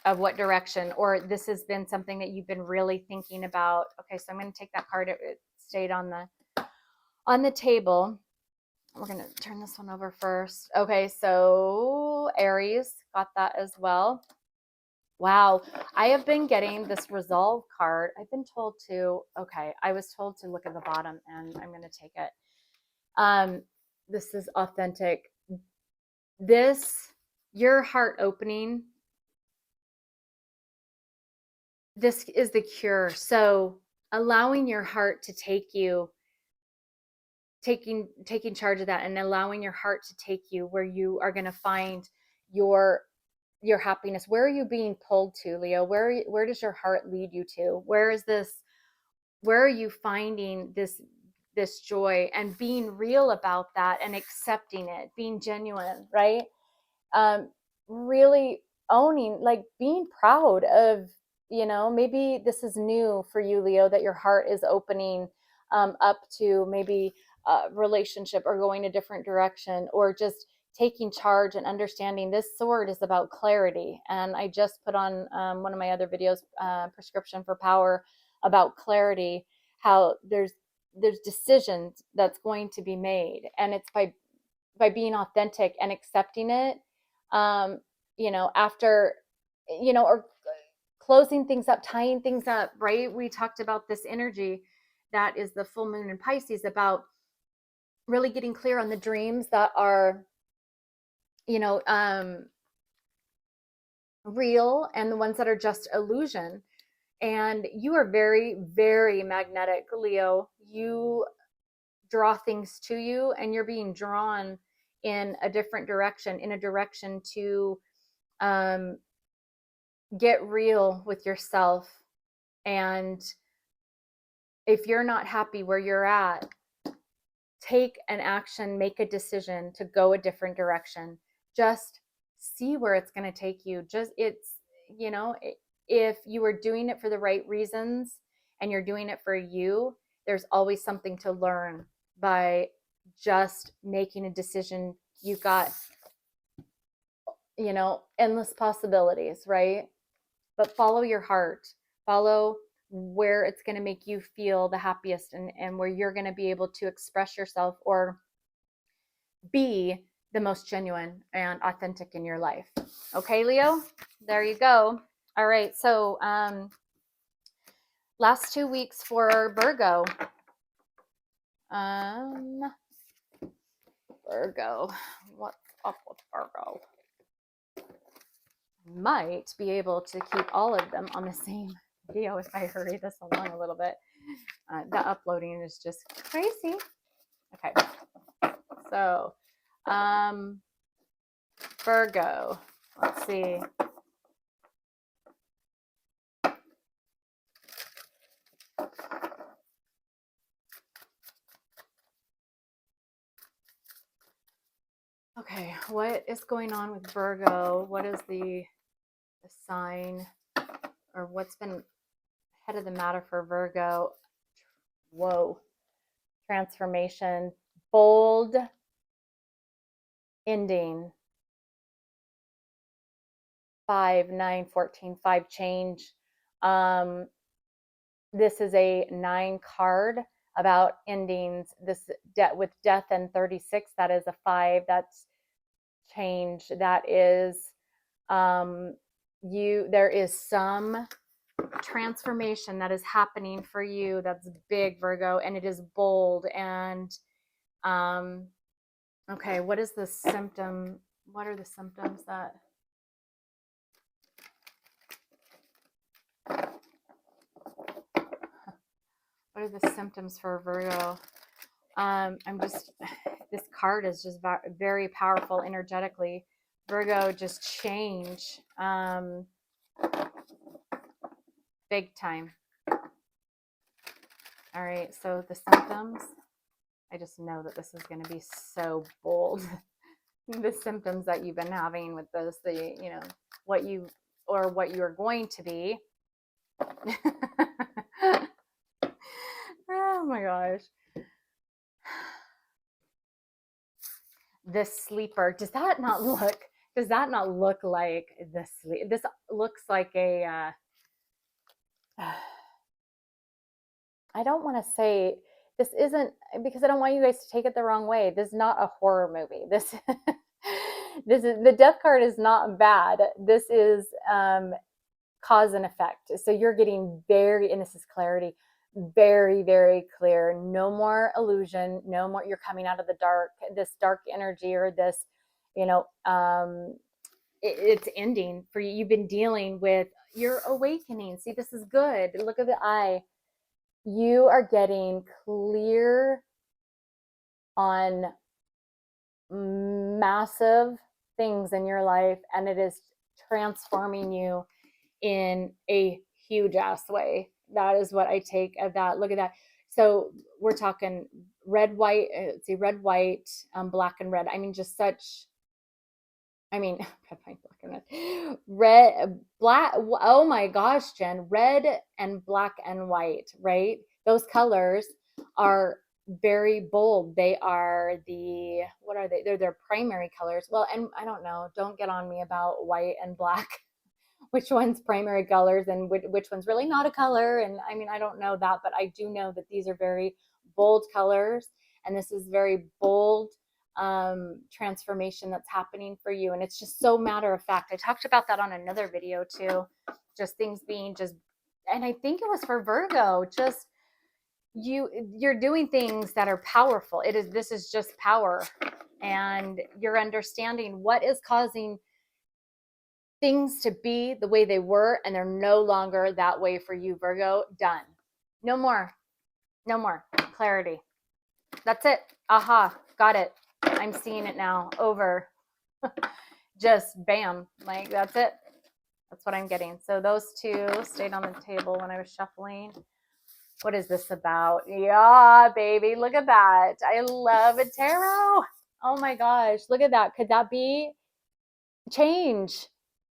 of what direction, or this has been something that you've been really thinking about. Okay, so I'm going to take that card. It stayed on the table. We're going to turn this one over first. Okay, so Aries got that as well. Wow, I have been getting this resolve card. I've been told to, okay, I was told to look at the bottom, and I'm going to take it. This is authentic. Your heart opening, this is the cure. So allowing your heart to take you, taking charge of that, and allowing your heart to take you where you are going to find your happiness. Where are you being pulled to, Leo? Where does your heart lead you to? Where are you finding this joy, and being real about that and accepting it, being genuine, right? Really owning, like being proud of, maybe this is new for you, Leo, that your heart is opening up to maybe a relationship or going a different direction, or just taking charge and understanding. This sword is about clarity. And I just put on one of my other videos, Prescription for Power, about clarity, how there's decisions that's going to be made, and it's by being authentic and accepting it, after, or closing things up, tying things up, right? We talked about this energy that is the full moon in Pisces, about really getting clear on the dreams that are, real, and the ones that are just illusion. And you are very, very magnetic, Leo. You draw things to you, and you're being drawn in a different direction, in a direction to get real with yourself. And if you're not happy where you're at, take an action, make a decision to go a different direction. Just see where it's going to take you. If you are doing it for the right reasons and you're doing it for you, there's always something to learn by just making a decision. You've got, endless possibilities, right? But follow your heart, follow where it's going to make you feel the happiest, and where you're going to be able to express yourself or be the most genuine and authentic in your life. Okay, Leo, there you go. All right. So, last 2 weeks for Virgo. Virgo, what's up with Virgo? Might be able to keep all of them on the same video if I hurry this along a little bit. The uploading is just crazy. Okay, so Virgo, let's see. Okay, what is going on with Virgo? What is the sign, or what's been head of the matter for Virgo? Whoa. Transformation, bold ending, 5, 9, 14, 5 change. This is a 9 card about endings. This with death and 36, that is a 5. That's change. That is there is some transformation that is happening for you that's big, Virgo, and it is bold. And okay, what is the symptom? What are the symptoms that what are the symptoms for Virgo? This card is just very powerful energetically. Virgo, just change. Big time. All right, so the symptoms, I just know that this is going to be so bold. The symptoms that you've been having with this, what you are going to be. Oh my gosh. This sleeper, does that not look like the sleep? This looks like a I don't want to say, this isn't, because I don't want you guys to take it the wrong way. This is not a horror movie. This is the death card is not bad. This is cause and effect. So you're getting very, and this is clarity, very, very clear. No more illusion. No more. You're coming out of the dark. This dark energy, or this, it's ending for you. You've been dealing with your awakening. See, this is good. Look at the eye. You are getting clear on massive things in your life, and it is transforming you in a huge ass way. That is what I take of that. Look at that. So we're talking red, white, red, white, black and red. I mean, just such, red, white, black and red. Red, black, oh my gosh, Jen, red and black and white, right? Those colors are very bold. They are what are they? They're their primary colors. Well, and I don't know, don't get on me about white and black. Which one's primary colors and which one's really not a color. And I don't know that, but I do know that these are very bold colors, and this is very bold transformation that's happening for you. And it's just so matter of fact. I talked about that on another video too, just things being just, and I think it was for Virgo, just you're doing things that are powerful. This is just power, and you're understanding what is causing things to be the way they were, and they're no longer that way for you, Virgo. Done. No more. No more. Clarity. That's it. Aha. Got it. I'm seeing it now. Over. Just bam. Like, that's it. That's what I'm getting. So those two stayed on the table when I was shuffling. What is this about? Yeah, baby. Look at that. I love a tarot. Oh my gosh. Look at that. Could that be change?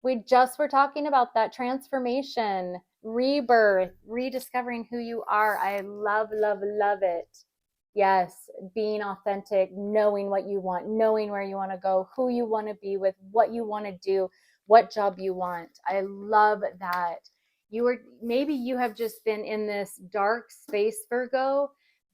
We just were talking about that transformation, rebirth, rediscovering who you are. I love, love, love it. Yes, being authentic, knowing what you want, knowing where you want to go, who you want to be with, what you want to do, what job you want. I love that. Maybe you have just been in this dark space, Virgo,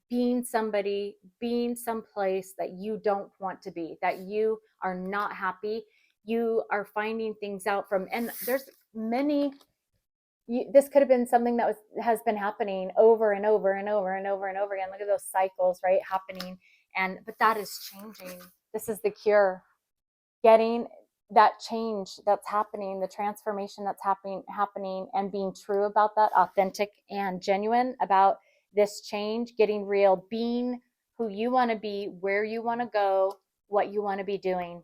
being somebody, being someplace that you don't want to be, that you are not happy. You are finding things out from, and there's many, this could have been something that has been happening over and over and over and over and over again. Look at those cycles, right? Happening. But that is changing. This is the cure. Getting that change that's happening, the transformation that's happening, and being true about that, authentic and genuine about this change, getting real, being who you want to be, where you want to go, what you want to be doing.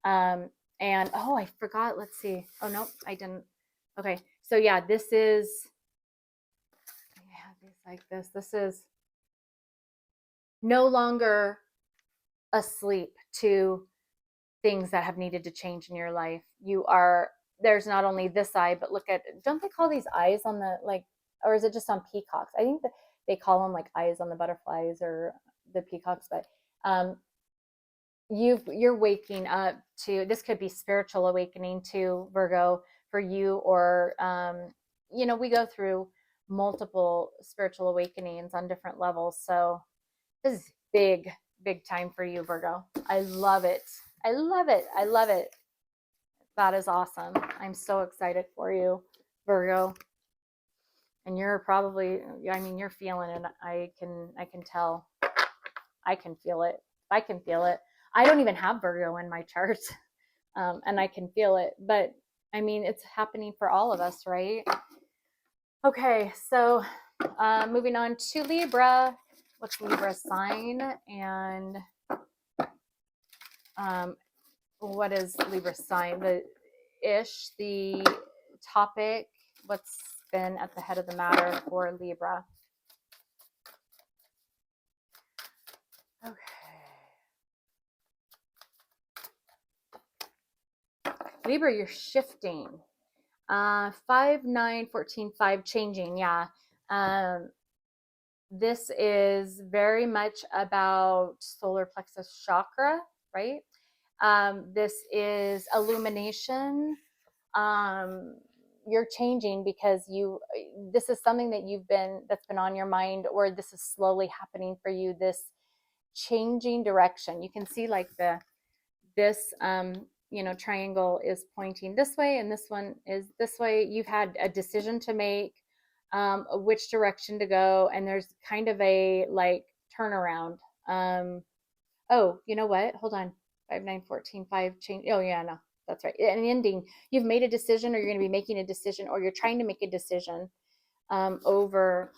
And oh, I forgot. Let's see. Oh no, I didn't. Okay, so yeah, this is. I have these like this. This is no longer asleep to things that have needed to change in your life. There's not only this eye, but look at, don't they call these eyes on the, like, or is it just on peacocks? I think that they call them like eyes on the butterflies or the peacocks, but you're waking up to, this could be spiritual awakening to Virgo for you, or we go through multiple spiritual awakenings on different levels. So this is big time for you, Virgo. I love it. I love it. I love it. That is awesome. I'm so excited for you, Virgo. And you're probably, I mean, you're feeling it. I can tell. I can feel it. I can feel it. I don't even have Virgo in my chart. And I can feel it. But I mean, it's happening for all of us, right? Okay, so moving on to Libra. What's Libra sign? And what is Libra sign? The topic, what's been at the head of the matter for Libra. Okay. Libra, you're shifting. 5, 9, 14, 5, changing. Yeah. This is very much about solar plexus chakra, right? This is illumination. You're changing because this is something that's been on your mind, or this is slowly happening for you, this changing direction. You can see like this triangle is pointing this way and this one is this way. You've had a decision to make, which direction to go, and there's kind of a like turnaround. Oh, you know what? Hold on. 5, 9, 14, 5 change. Oh yeah, no, that's right. An ending. You've made a decision, or you're going to be making a decision, or you're trying to make a decision over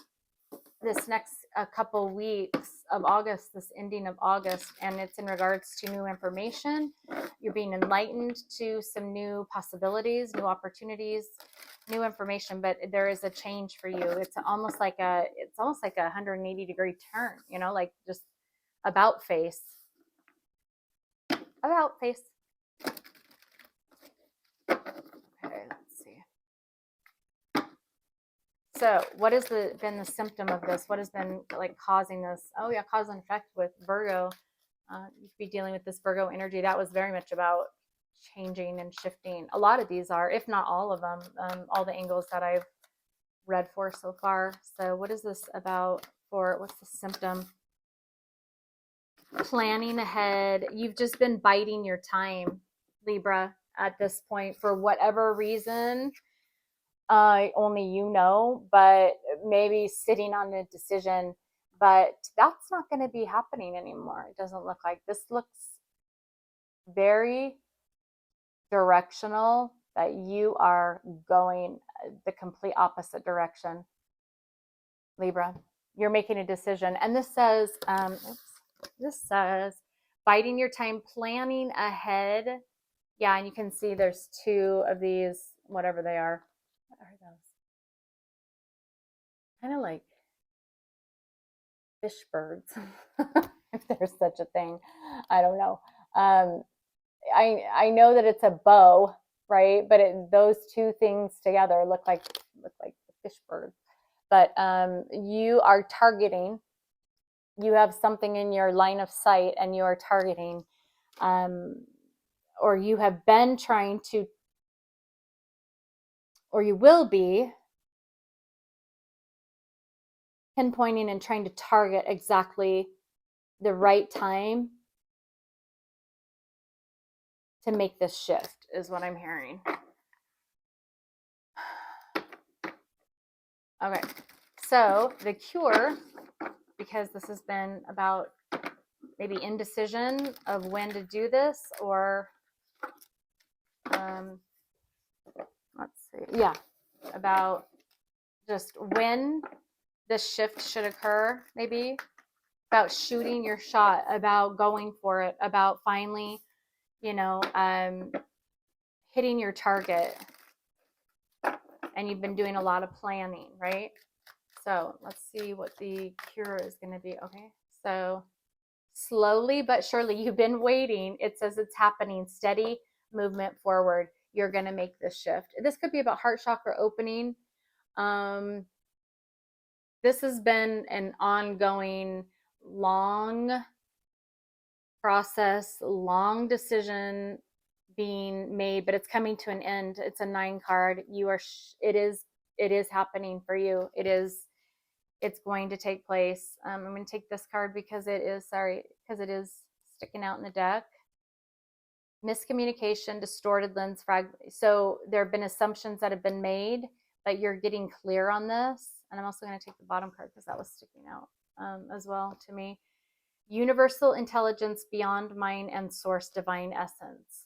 this next couple weeks of August, this ending of August, and it's in regards to new information. You're being enlightened to some new possibilities, new opportunities, new information, but there is a change for you. It's almost like a 180-degree turn, like just about face. About face. Okay, let's see. So what has been the symptom of this? What has been like causing this? Oh yeah, cause and effect with Virgo. You could be dealing with this Virgo energy. That was very much about changing and shifting. A lot of these are, if not all of them, all the angles that I've read for so far. So what is this about what's the symptom? Planning ahead. You've just been biding your time, Libra, at this point for whatever reason. Only you know, but maybe sitting on a decision, but that's not going to be happening anymore. It doesn't look like. This looks very directional, that you are going the complete opposite direction, Libra. You're making a decision, and this says biding your time, planning ahead. Yeah, and you can see there's 2 of these, whatever they are. What are those? Kind of like fish birds, if there's such a thing. I don't know. I know that it's a bow, right? But those 2 things together look like fish birds. But you are targeting. You have something in your line of sight, and you are targeting, or you have been trying to, or you will be pinpointing and trying to target exactly the right time to make this shift is what I'm hearing. Okay, so the cure, because this has been about maybe indecision of when to do this, or let's see, yeah, about just when this shift should occur, maybe about shooting your shot, about going for it, about finally, you know, hitting your target. And you've been doing a lot of planning, right? So let's see what the cure is going to be. Okay, so slowly but surely, you've been waiting. It says it's happening. Steady movement forward. You're going to make this shift. This could be about heart chakra opening. This has been an ongoing, long process, long decision being made, but it's coming to an end. It's a 9 card. You are, it is happening for you. It's going to take place. I'm going to take this card because it is sticking out in the deck. Miscommunication, distorted lens, so there have been assumptions that have been made, but you're getting clear on this. And I'm also going to take the bottom card because that was sticking out as well to me. Universal intelligence beyond mind and source divine essence.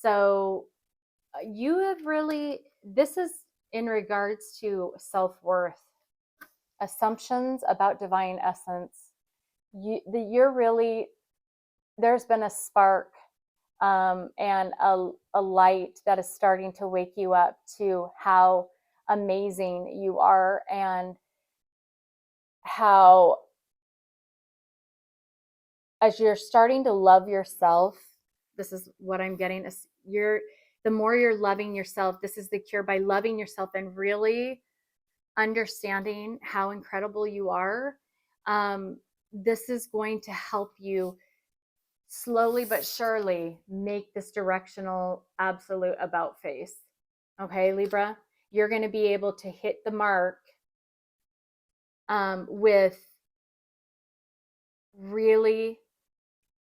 So you have really, this is in regards to self-worth, assumptions about divine essence. You're really, there's been a spark and a light that is starting to wake you up to how amazing you are, and how, as you're starting to love yourself, this is what I'm getting, is the more you're loving yourself, this is the cure, by loving yourself and really understanding how incredible you are. This is going to help you slowly but surely make this directional absolute about face. Okay, Libra, you're going to be able to hit the mark with really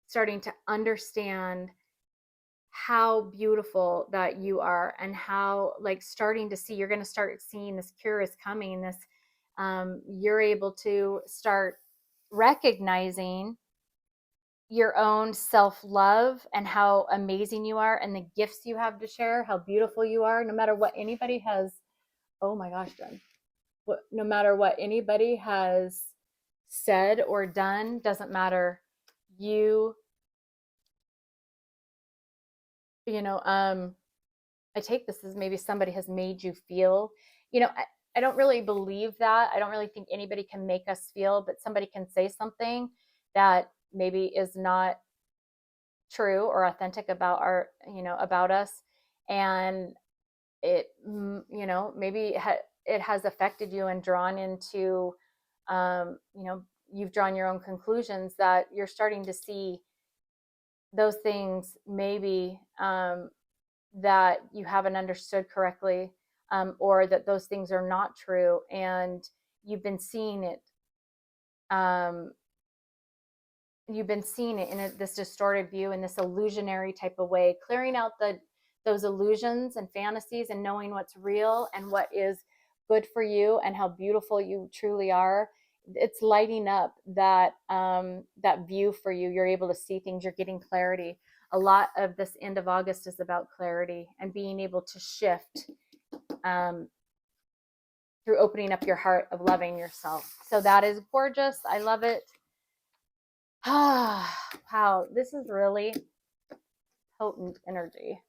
starting to understand how beautiful that you are, and how, like, starting to see, you're going to start seeing this cure is coming. This you're able to start recognizing your own self-love and how amazing you are, and the gifts you have to share, how beautiful you are, no matter what anybody has. Oh my gosh, Jen. No matter what anybody has said or done, doesn't matter. I take this as maybe somebody has made you feel, I don't really believe that. I don't really think anybody can make us feel, but somebody can say something that maybe is not true or authentic about about us. And it, maybe it has affected you and drawn into, you've drawn your own conclusions that you're starting to see those things, maybe that you haven't understood correctly, or that those things are not true, and you've been seeing it. You've been seeing it in this distorted view, in this illusionary type of way, clearing out those illusions and fantasies, and knowing what's real and what is good for you and how beautiful you truly are. It's lighting up that that view for you. You're able to see things. You're getting clarity. A lot of this end of August is about clarity and being able to shift through opening up your heart, of loving yourself. So that is gorgeous. I love it. Wow, this is really potent energy.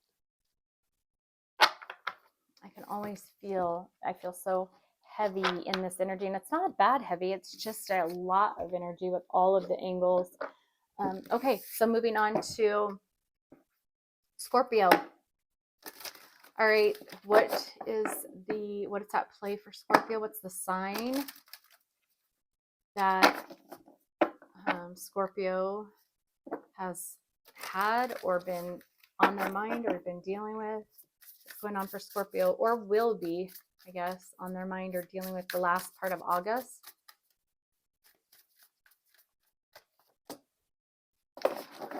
I can always I feel so heavy in this energy, and it's not bad heavy, it's just a lot of energy with all of the angles. Okay, so moving on to Scorpio. All right, what is at play for Scorpio? What's the sign that Scorpio has had or been on their mind or been dealing with? What's going on for Scorpio, or will be, I guess, on their mind or dealing with the last part of August?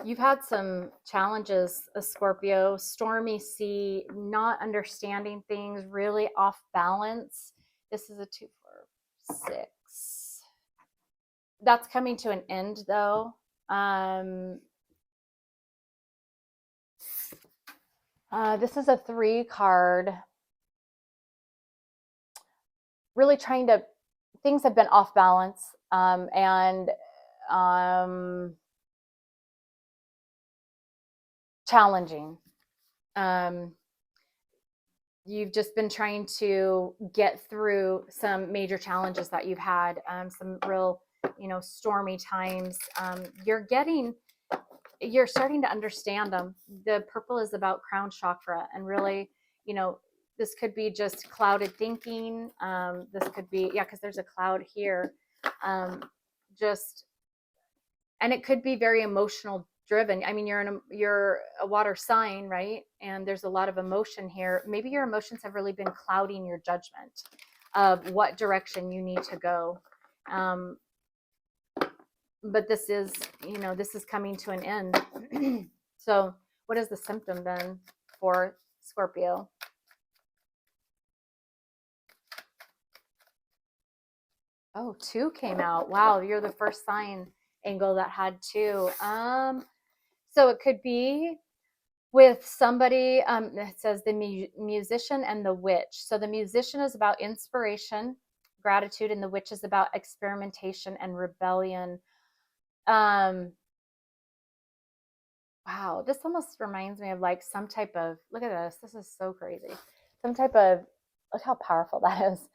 You've had some challenges, a Scorpio, stormy sea, not understanding things, really off balance. This is a 2, 4, 6. That's coming to an end though. This is a 3 card. Really trying to, things have been off balance, and challenging. You've just been trying to get through some major challenges that you've had, some real, stormy times. You're starting to understand them. The purple is about crown chakra, and really, this could be just clouded thinking. This could be, yeah, because there's a cloud here. Just, and it could be very emotional driven. I mean, you're a water sign, right? And there's a lot of emotion here. Maybe your emotions have really been clouding your judgment of what direction you need to go. But this is coming to an end. So what is the symptom then for Scorpio? Oh, 2 came out. Wow, you're the first sign angle that had 2. So it could be with somebody, it says the musician and the witch. So the musician is about inspiration, gratitude, and the witch is about experimentation and rebellion. Wow, this almost reminds me of like some type of, look at this. This is so crazy. Some type of, look how powerful that is.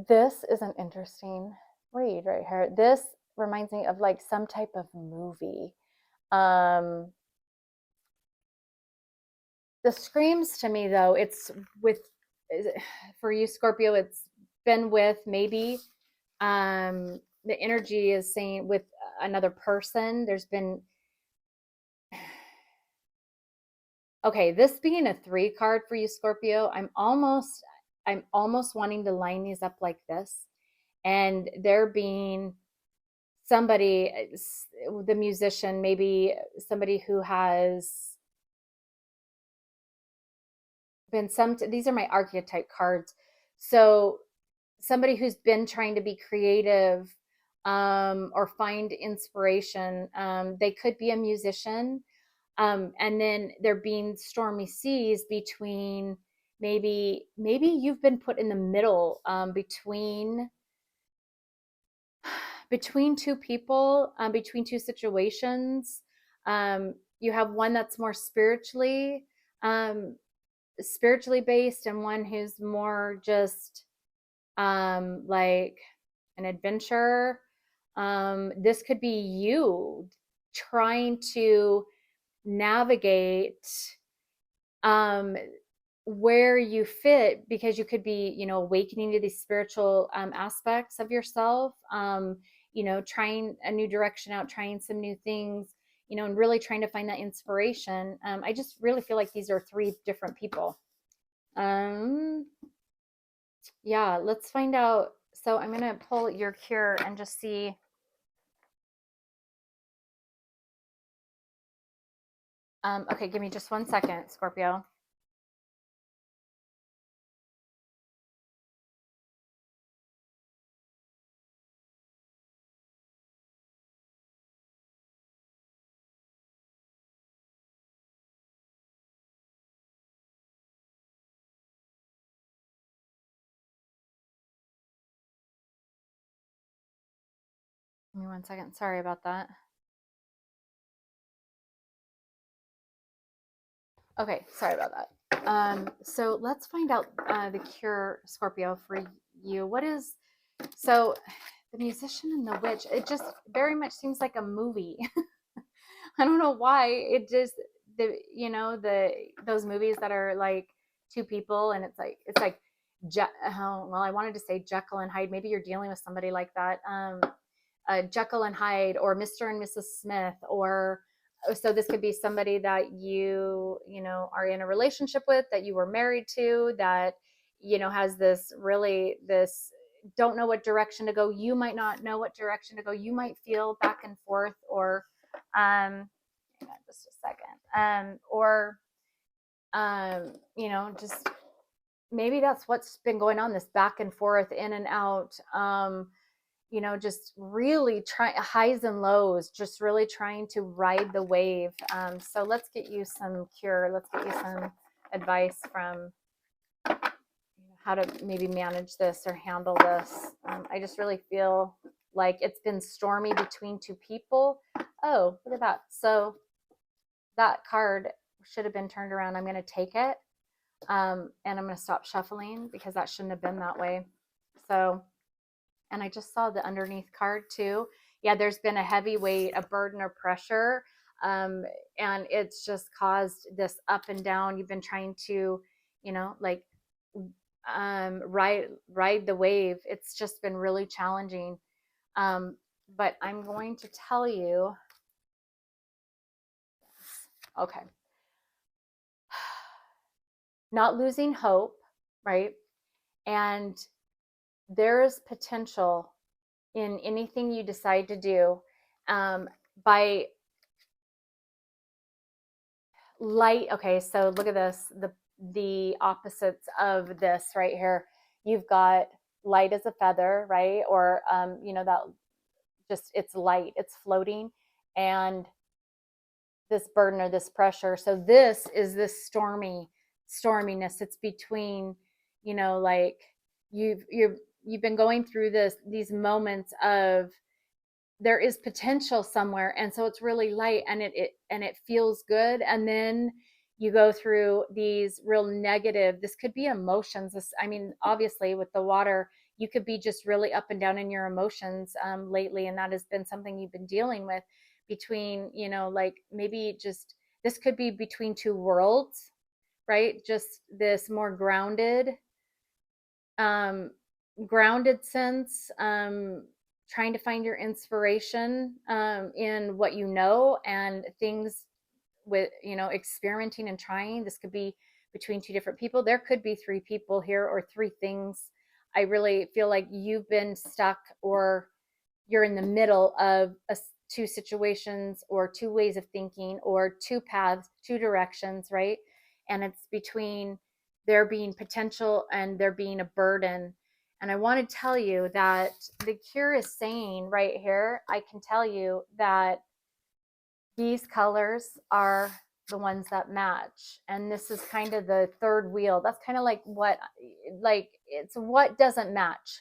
This is an interesting read right here. This reminds me of like some type of movie. The screams to me though, it's with, for you Scorpio, it's been with maybe, the energy is saying with another person. There's been, okay, this being a 3 card for you Scorpio, I'm almost wanting to line these up like this, and there being somebody, the musician, maybe somebody who has been these are my archetype cards. So somebody who's been trying to be creative, or find inspiration. They could be a musician. And then there being stormy seas between, maybe you've been put in the middle, between 2 people, between 2 situations. You have one that's more spiritually based, and one who's more just, like an adventure. This could be you trying to navigate, where you fit, because you could be, awakening to these spiritual, aspects of yourself, trying a new direction out, trying some new things, and really trying to find that inspiration. I just really feel like these are 3 different people. Yeah, let's find out. So I'm going to pull your cure and just see. Okay, give me just 1 second, Scorpio. Give me 1 second. Sorry about that. Okay, sorry about that. So let's find out, the cure, Scorpio, for you. What is, so the musician and the witch, it just very much seems like a movie. I don't know why. It just, those movies that are like 2 people, and it's like oh, well, I wanted to say Jekyll and Hyde. Maybe you're dealing with somebody like that. Jekyll and Hyde, or Mr. and Mrs. Smith, or, so this could be somebody that are in a relationship with, that you were married to, that has this don't know what direction to go. You might not know what direction to go. You might feel back and forth, or hang on just a second, or you know, just maybe that's what's been going on, this back and forth, in and out, you know, just really highs and lows, just really trying to ride the wave. So let's get you some cure. Let's get you some advice from how to maybe manage this or handle this. I just really feel like it's been stormy between two people. Oh, look at that. So that card should have been turned around. I'm going to take it. And I'm going to stop shuffling because that shouldn't have been that way. So, and I just saw the underneath card too. Yeah, there's been a heavy weight, a burden or pressure. And it's just caused this up and down. You've been trying to, you know, like ride the wave. It's just been really challenging. But I'm going to tell you, okay, not losing hope, right? And there is potential in anything you decide to do, by light. Okay, so look at this, the opposites of this right here. You've got light as a feather, right? Or you know, that just, it's light, it's floating, and this burden or this pressure. So this is this storminess. It's between, you know, like you've been going through these moments of, there is potential somewhere, and so it's really light, and it feels good, and then you go through these real negative, this could be emotions. This, I mean, obviously with the water, you could be just really up and down in your emotions lately, and that has been something you've been dealing with, between, you know, like maybe just, this could be between two worlds, right? Just this more um grounded sense, trying to find your inspiration in what you know, and things with, you know, experimenting and trying. This could be between two different people. There could be three people here, or three things. I really feel like you've been stuck, or you're in the middle of two situations, or two ways of thinking, or two paths, two directions, right? And it's between there being potential and there being a burden. And I want to tell you that the cure is saying right here, I can tell you that these colors are the ones that match. And this is kind of the third wheel. That's kind of like what, like, it's what doesn't match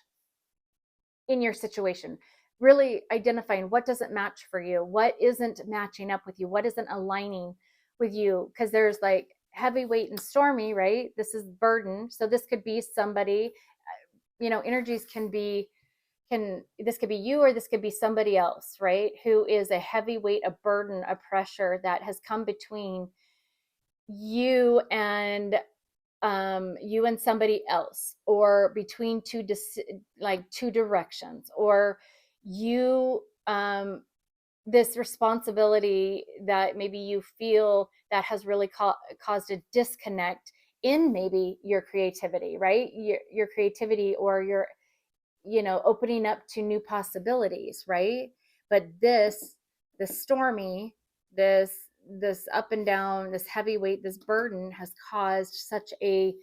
in your situation. Really identifying what doesn't match for you, what isn't matching up with you, what isn't aligning with you. Because there's like heavyweight and stormy, right? This is burden. So this could be somebody, you know, energies this could be you, or this could be somebody else, right? Who is a heavyweight, a burden, a pressure that has come between you and somebody else, or between like two directions, or you, this responsibility that maybe you feel that has really caused a disconnect in maybe your creativity, right? Your creativity, or your, you know, opening up to new possibilities, right? But the stormy, this up and down, this heavyweight, this burden has caused such a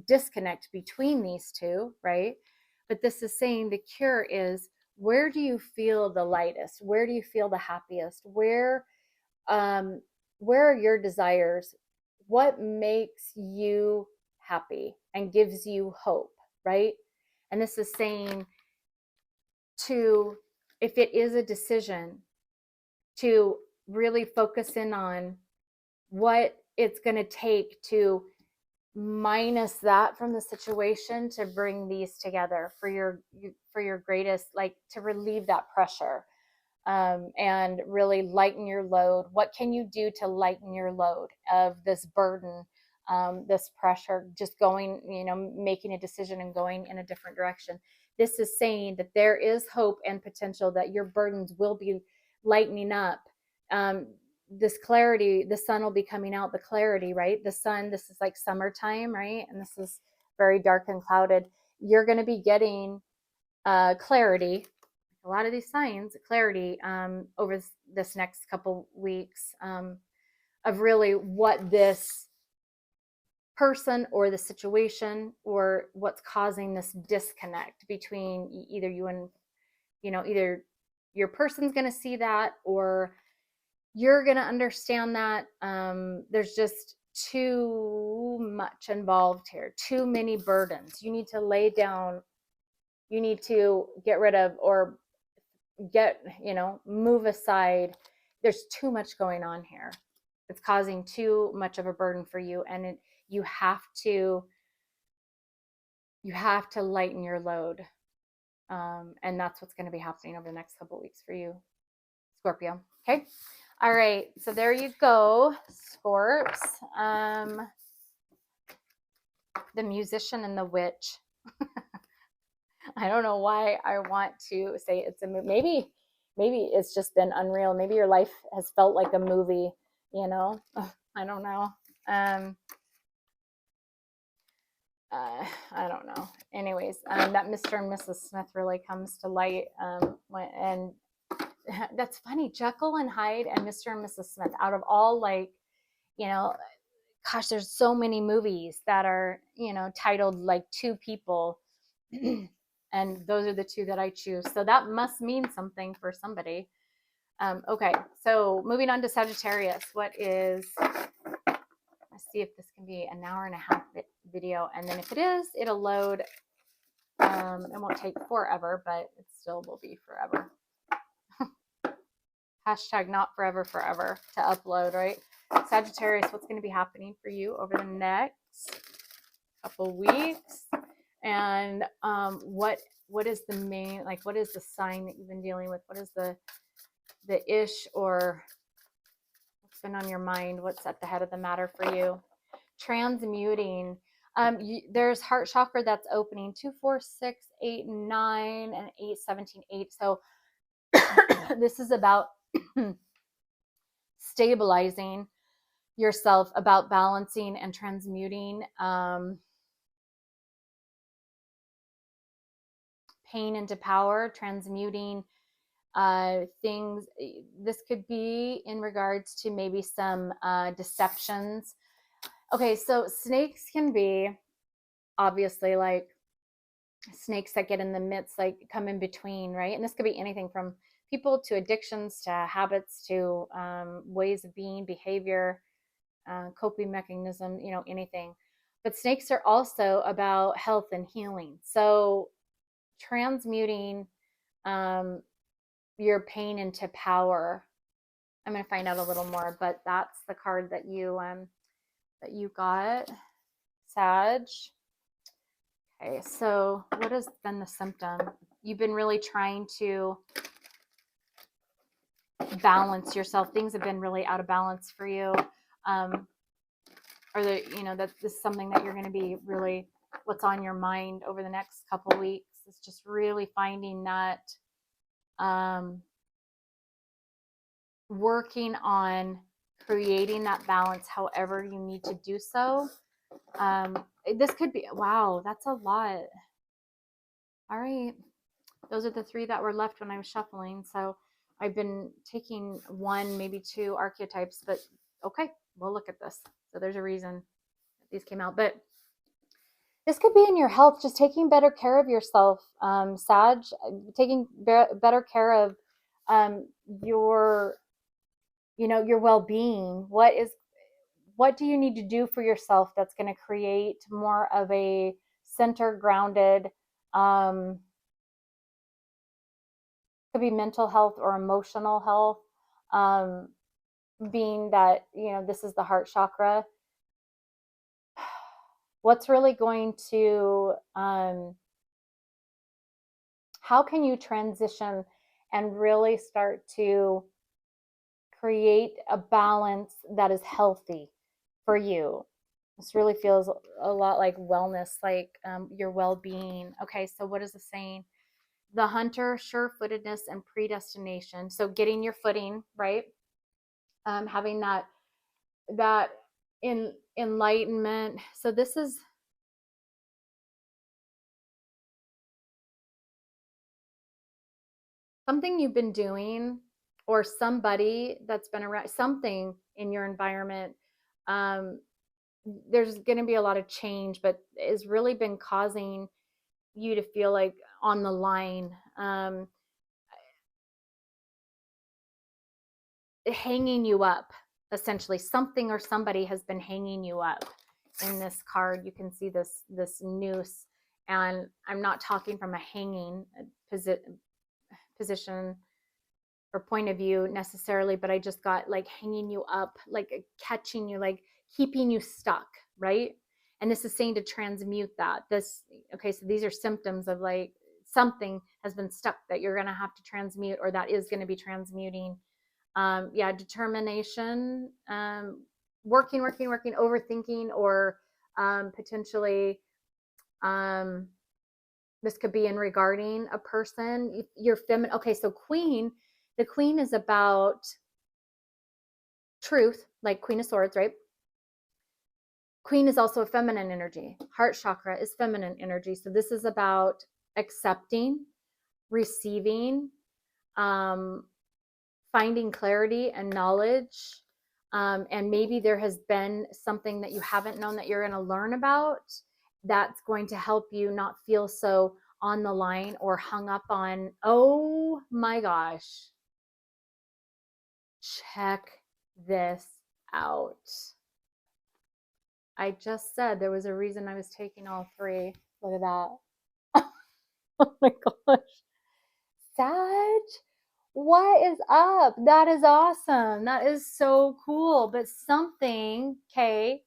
disconnect between these two, right? But this is saying the cure is, where do you feel the lightest? Where do you feel the happiest? Um where are your desires? What makes you happy and gives you hope, right? And this is saying to, if it is a decision, to really focus in on what it's going to take to minus that from the situation, to bring these together for your greatest, like, to relieve that pressure, and really lighten your load. What can you do to lighten your load of this burden, this pressure, just going, you know, making a decision and going in a different direction? This is saying that there is hope and potential, that your burdens will be lightening up. This clarity, the sun will be coming out, the clarity, right? The sun, this is like summertime, right? And this is very dark and clouded. You're going to be getting clarity. A lot of these signs, clarity over this next couple weeks of really what this person or the situation or what's causing this disconnect between either you and, either your person's going to see that or you're going to understand that. There's just too much involved here, too many burdens. You need to lay down, you need to get rid of or move aside. There's too much going on here. It's causing too much of a burden for you. And you have to lighten your load. And that's what's going to be happening over the next couple of weeks for you, Scorpio. Okay. All right. So there you go, Scorps. The Musician and the Witch. I don't know why I want to say it's a movie. Maybe it's just been unreal. Maybe your life has felt like a movie, I don't know. I don't know. Anyways, that Mr. and Mrs. Smith really comes to light. And that's funny. Jekyll and Hyde and Mr. and Mrs. Smith, out of all, gosh, there's so many movies that are, titled like two people. And those are the two that I choose. So that must mean something for somebody. Okay, so moving on to Sagittarius. Let's see if this can be an hour and a half video. And then if it is, it'll load. It won't take forever, but it still will be forever. Hashtag not forever to upload, right? Sagittarius, what's going to be happening for you over the next couple weeks? And what is the main, what is the sign that you've been dealing with? What is the ish or what's been on your mind? What's at the head of the matter for you? Transmuting. There's heart chakra that's opening 2, 4, 6, 8, 9, and 8, 17, 8. So this is about stabilizing yourself, about balancing and transmuting pain into power, transmuting things. This could be in regards to maybe some deceptions. Okay, so snakes can be obviously like snakes that get in the midst, come in between, right? And this could be anything from people to addictions to habits to ways of being, behavior, coping mechanism, anything. But snakes are also about health and healing. So transmuting your pain into power. I'm going to find out a little more, but that's the card that you got, Sag. Okay, so what has been the symptom? You've been really trying to balance yourself. Things have been really out of balance for you. Or that this is something that you're going to be really, what's on your mind over the next couple weeks is just really finding that, working on creating that balance however you need to do so. This could be, wow, that's a lot. All right. Those are the 3 that were left when I was shuffling. So I've been taking 1, maybe 2 archetypes, but okay, we'll look at this. So there's a reason that these came out, but this could be in your health, just taking better care of yourself, Sag, taking better care of your well-being. What do you need to do for yourself that's going to create more of a center grounded, could be mental health or emotional health, being that, this is the heart chakra. What's really going to, how can you transition and really start to create a balance that is healthy for you? This really feels a lot like wellness, like your well-being. Okay, so what is the saying? The hunter, sure-footedness, and predestination. So getting your footing, right? Having that enlightenment. So this is something you've been doing, or somebody that's been around, something in your environment, um, there's going to be a lot of change, but it's really been causing you to feel like on the line, hanging you up. Essentially, something or somebody has been hanging you up. In this card, you can see this noose, and I'm not talking from a hanging position or point of view necessarily, but I just got like hanging you up, like catching you, like keeping you stuck, right? And this is saying to transmute that. This, okay, so these are symptoms of like something has been stuck that you're going to have to transmute, or that is going to be transmuting. Yeah, determination, working, overthinking, or potentially this could be in regarding a person. You're feminine. Okay, so queen, the queen is about truth, like Queen of Swords, right? Queen is also a feminine energy. Heart chakra is feminine energy. So this is about accepting, receiving, finding clarity and knowledge. And maybe there has been something that you haven't known that you're going to learn about that's going to help you not feel so on the line or hung up on, oh my gosh, check this out. I just said there was a reason I was taking all three. Look at that. Oh my gosh. Sag, what is up? That is awesome. That is so cool. But something, Kay,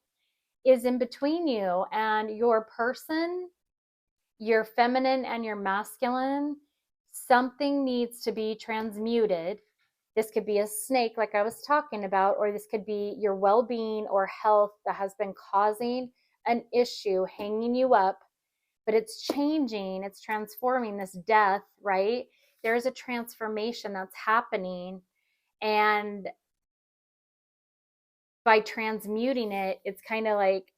is in between you and your person, your feminine and your masculine. Something needs to be transmuted. This could be a snake, like I was talking about, or this could be your well being or health that has been causing an issue, hanging you up, but it's changing, it's transforming, this death, right? There's a transformation that's happening. And by transmuting it, it's kind of like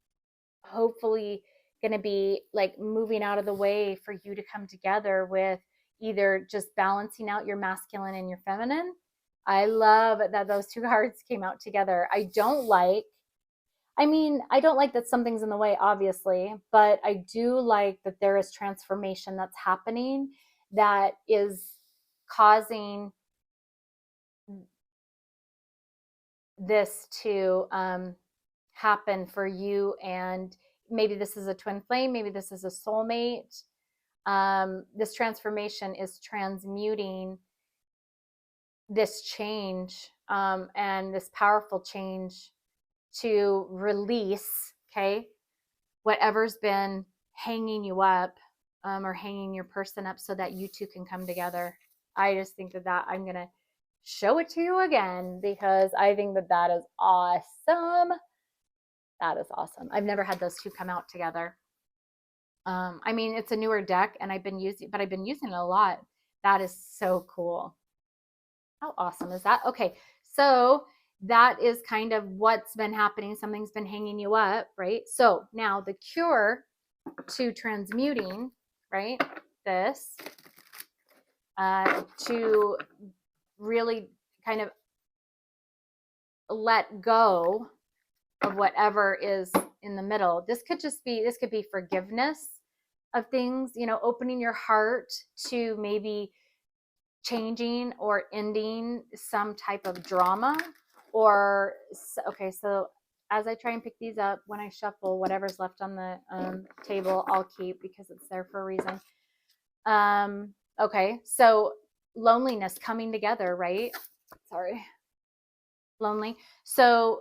hopefully going to be like moving out of the way for you to come together with either just balancing out your masculine and your feminine. I love that those two cards came out together. I don't like that something's in the way, obviously, but I do like that there is transformation that's happening that is causing this to happen for you. And maybe this is a twin flame, maybe this is a soulmate. This transformation is transmuting this change, and this powerful change to release, okay, whatever's been hanging you up, or hanging your person up so that you two can come together. I just think that I'm going to show it to you again because I think that is awesome. That is awesome. I've never had those two come out together. I mean, it's a newer deck and I've been using it a lot. That is so cool. How awesome is that? Okay. So that is kind of what's been happening. Something's been hanging you up, right? So now the cure to transmuting, right? This, to really kind of let go of whatever is in the middle. This could be forgiveness of things, opening your heart to maybe changing or ending some type of drama. Or, okay, so as I try and pick these up, when I shuffle, whatever's left on the table, I'll keep because it's there for a reason. Okay, so loneliness coming together, right? Sorry. Lonely. So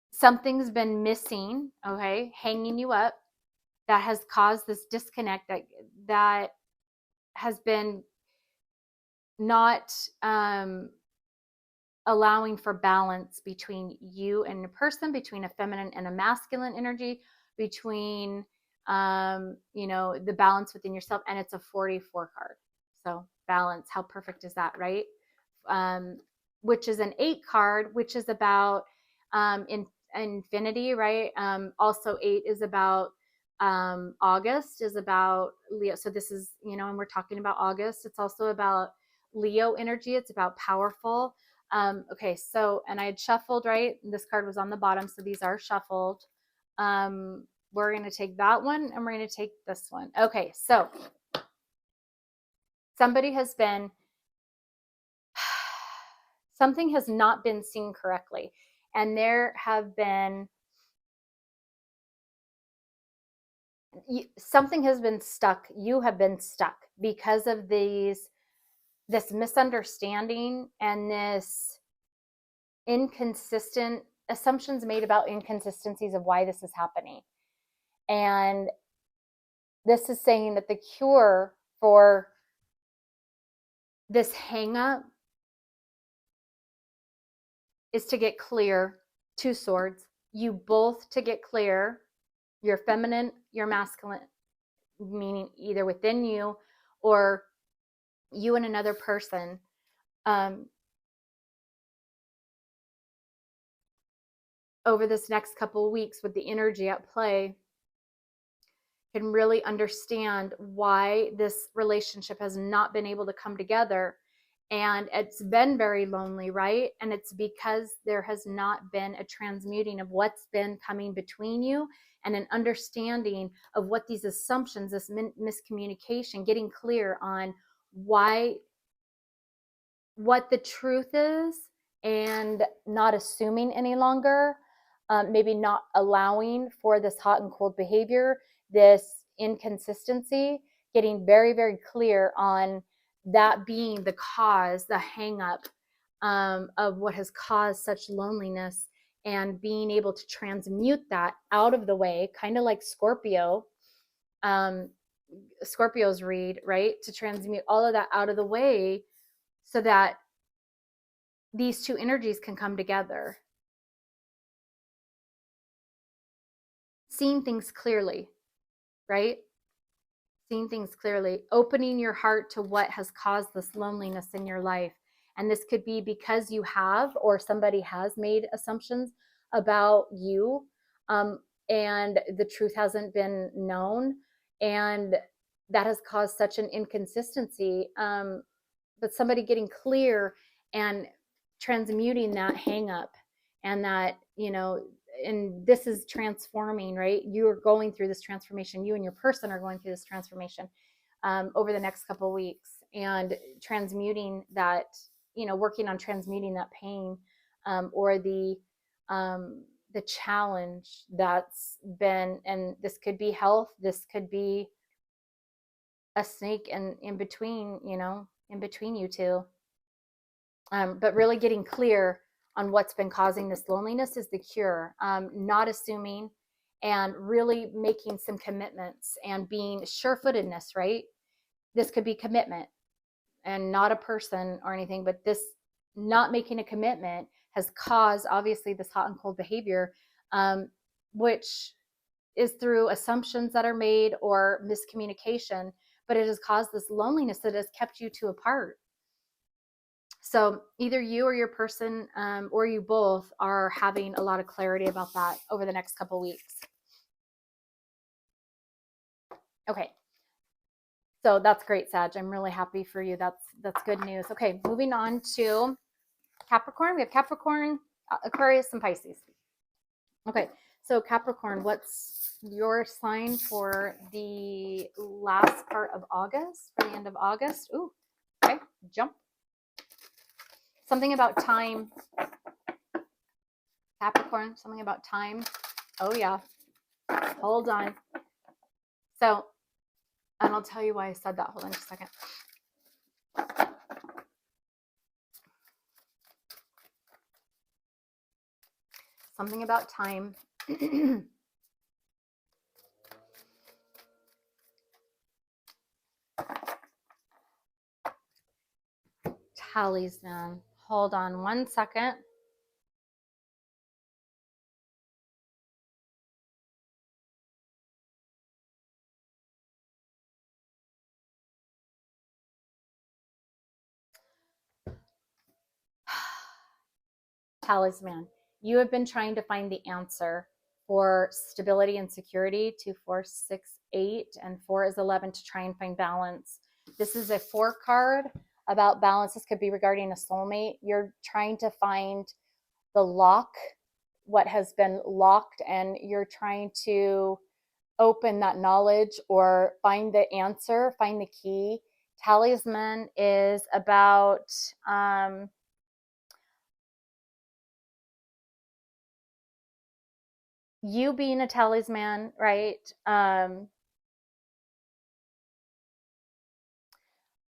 something's been missing, okay, hanging you up, that has caused this disconnect, that has been not allowing for balance between you and a person, between a feminine and a masculine energy, between the balance within yourself. And it's a 44 card. So balance, how perfect is that, right? Which is an 8 card, which is about infinity, right? Also 8 is about August, is about Leo. So this is, and we're talking about August. It's also about Leo energy. It's about powerful. Okay, so, and I had shuffled, right? This card was on the bottom, so these are shuffled. We're going to take that one and we're going to take this one. Okay, so somebody has been, something has not been seen correctly. And there have been, something has been stuck. You have been stuck because of this misunderstanding and this inconsistent assumptions made about inconsistencies of why this is happening. And this is saying that the cure for this hang up is to get clear. Two swords. You both to get clear. Your feminine, your masculine, meaning either within you or you and another person. Over this next couple of weeks with the energy at play, can really understand why this relationship has not been able to come together. And it's been very lonely, right? And it's because there has not been a transmuting of what's been coming between you and an understanding of what these assumptions, this miscommunication, getting clear on what the truth is and not assuming any longer, maybe not allowing for this hot and cold behavior, this inconsistency, getting very, very clear on that being the cause, the hang up of what has caused such loneliness, and being able to transmute that out of the way, kind of like Scorpio's read, right? To transmute all of that out of the way so that these two energies can come together. Seeing things clearly, right? Seeing things clearly, opening your heart to what has caused this loneliness in your life. And this could be because you have, or somebody has made assumptions about you, and the truth hasn't been known. And that has caused such an inconsistency. But somebody getting clear and transmuting that hang up and that, and this is transforming, right? You are going through this transformation. You and your person are going through this transformation over the next couple of weeks, and transmuting that, working on transmuting that pain, or the challenge that's been, and this could be health, this could be a snake and in between, in between you two. But really getting clear on what's been causing this loneliness is the cure. Not assuming, and really making some commitments and being sure-footedness, right? This could be commitment and not a person or anything, but this not making a commitment has caused obviously this hot and cold behavior, which is through assumptions that are made or miscommunication, but it has caused this loneliness that has kept you two apart. So either you or your person, or you both, are having a lot of clarity about that over the next couple weeks. Okay. So that's great, Sag. I'm really happy for you. That's good news. Okay, moving on to Capricorn. We have Capricorn, Aquarius, and Pisces. Okay, so Capricorn, what's your sign for the last part of August, for the end of August? Ooh, okay, jump. Something about time. Capricorn, something about time. Oh, yeah. Hold on. So, and I'll tell you why I said that. Hold on just a second. Something about time. Talisman. Hold on one second. Talisman. You have been trying to find the answer for stability and security. 2, 4, 6, 8, and 4 is 11, to try and find balance. This is a 4 card. about balance. This could be regarding a soulmate. You're trying to find the lock, what has been locked, and you're trying to open that knowledge or find the answer, find the key. Talisman is about you being a talisman, right?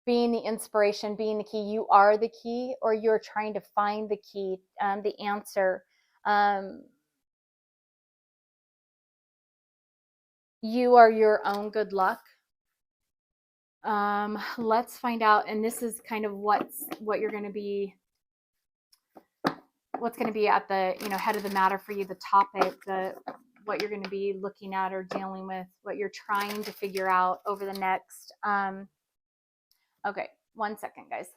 Being the inspiration, being the key. You are the key, or you're trying to find the key, the answer. You are your own good luck. Let's find out. And this is kind of what you're going to be, what's going to be at the, head of the matter for you, the topic, what you're going to be looking at or dealing with, what you're trying to figure out over the next, okay, 1 second, guys.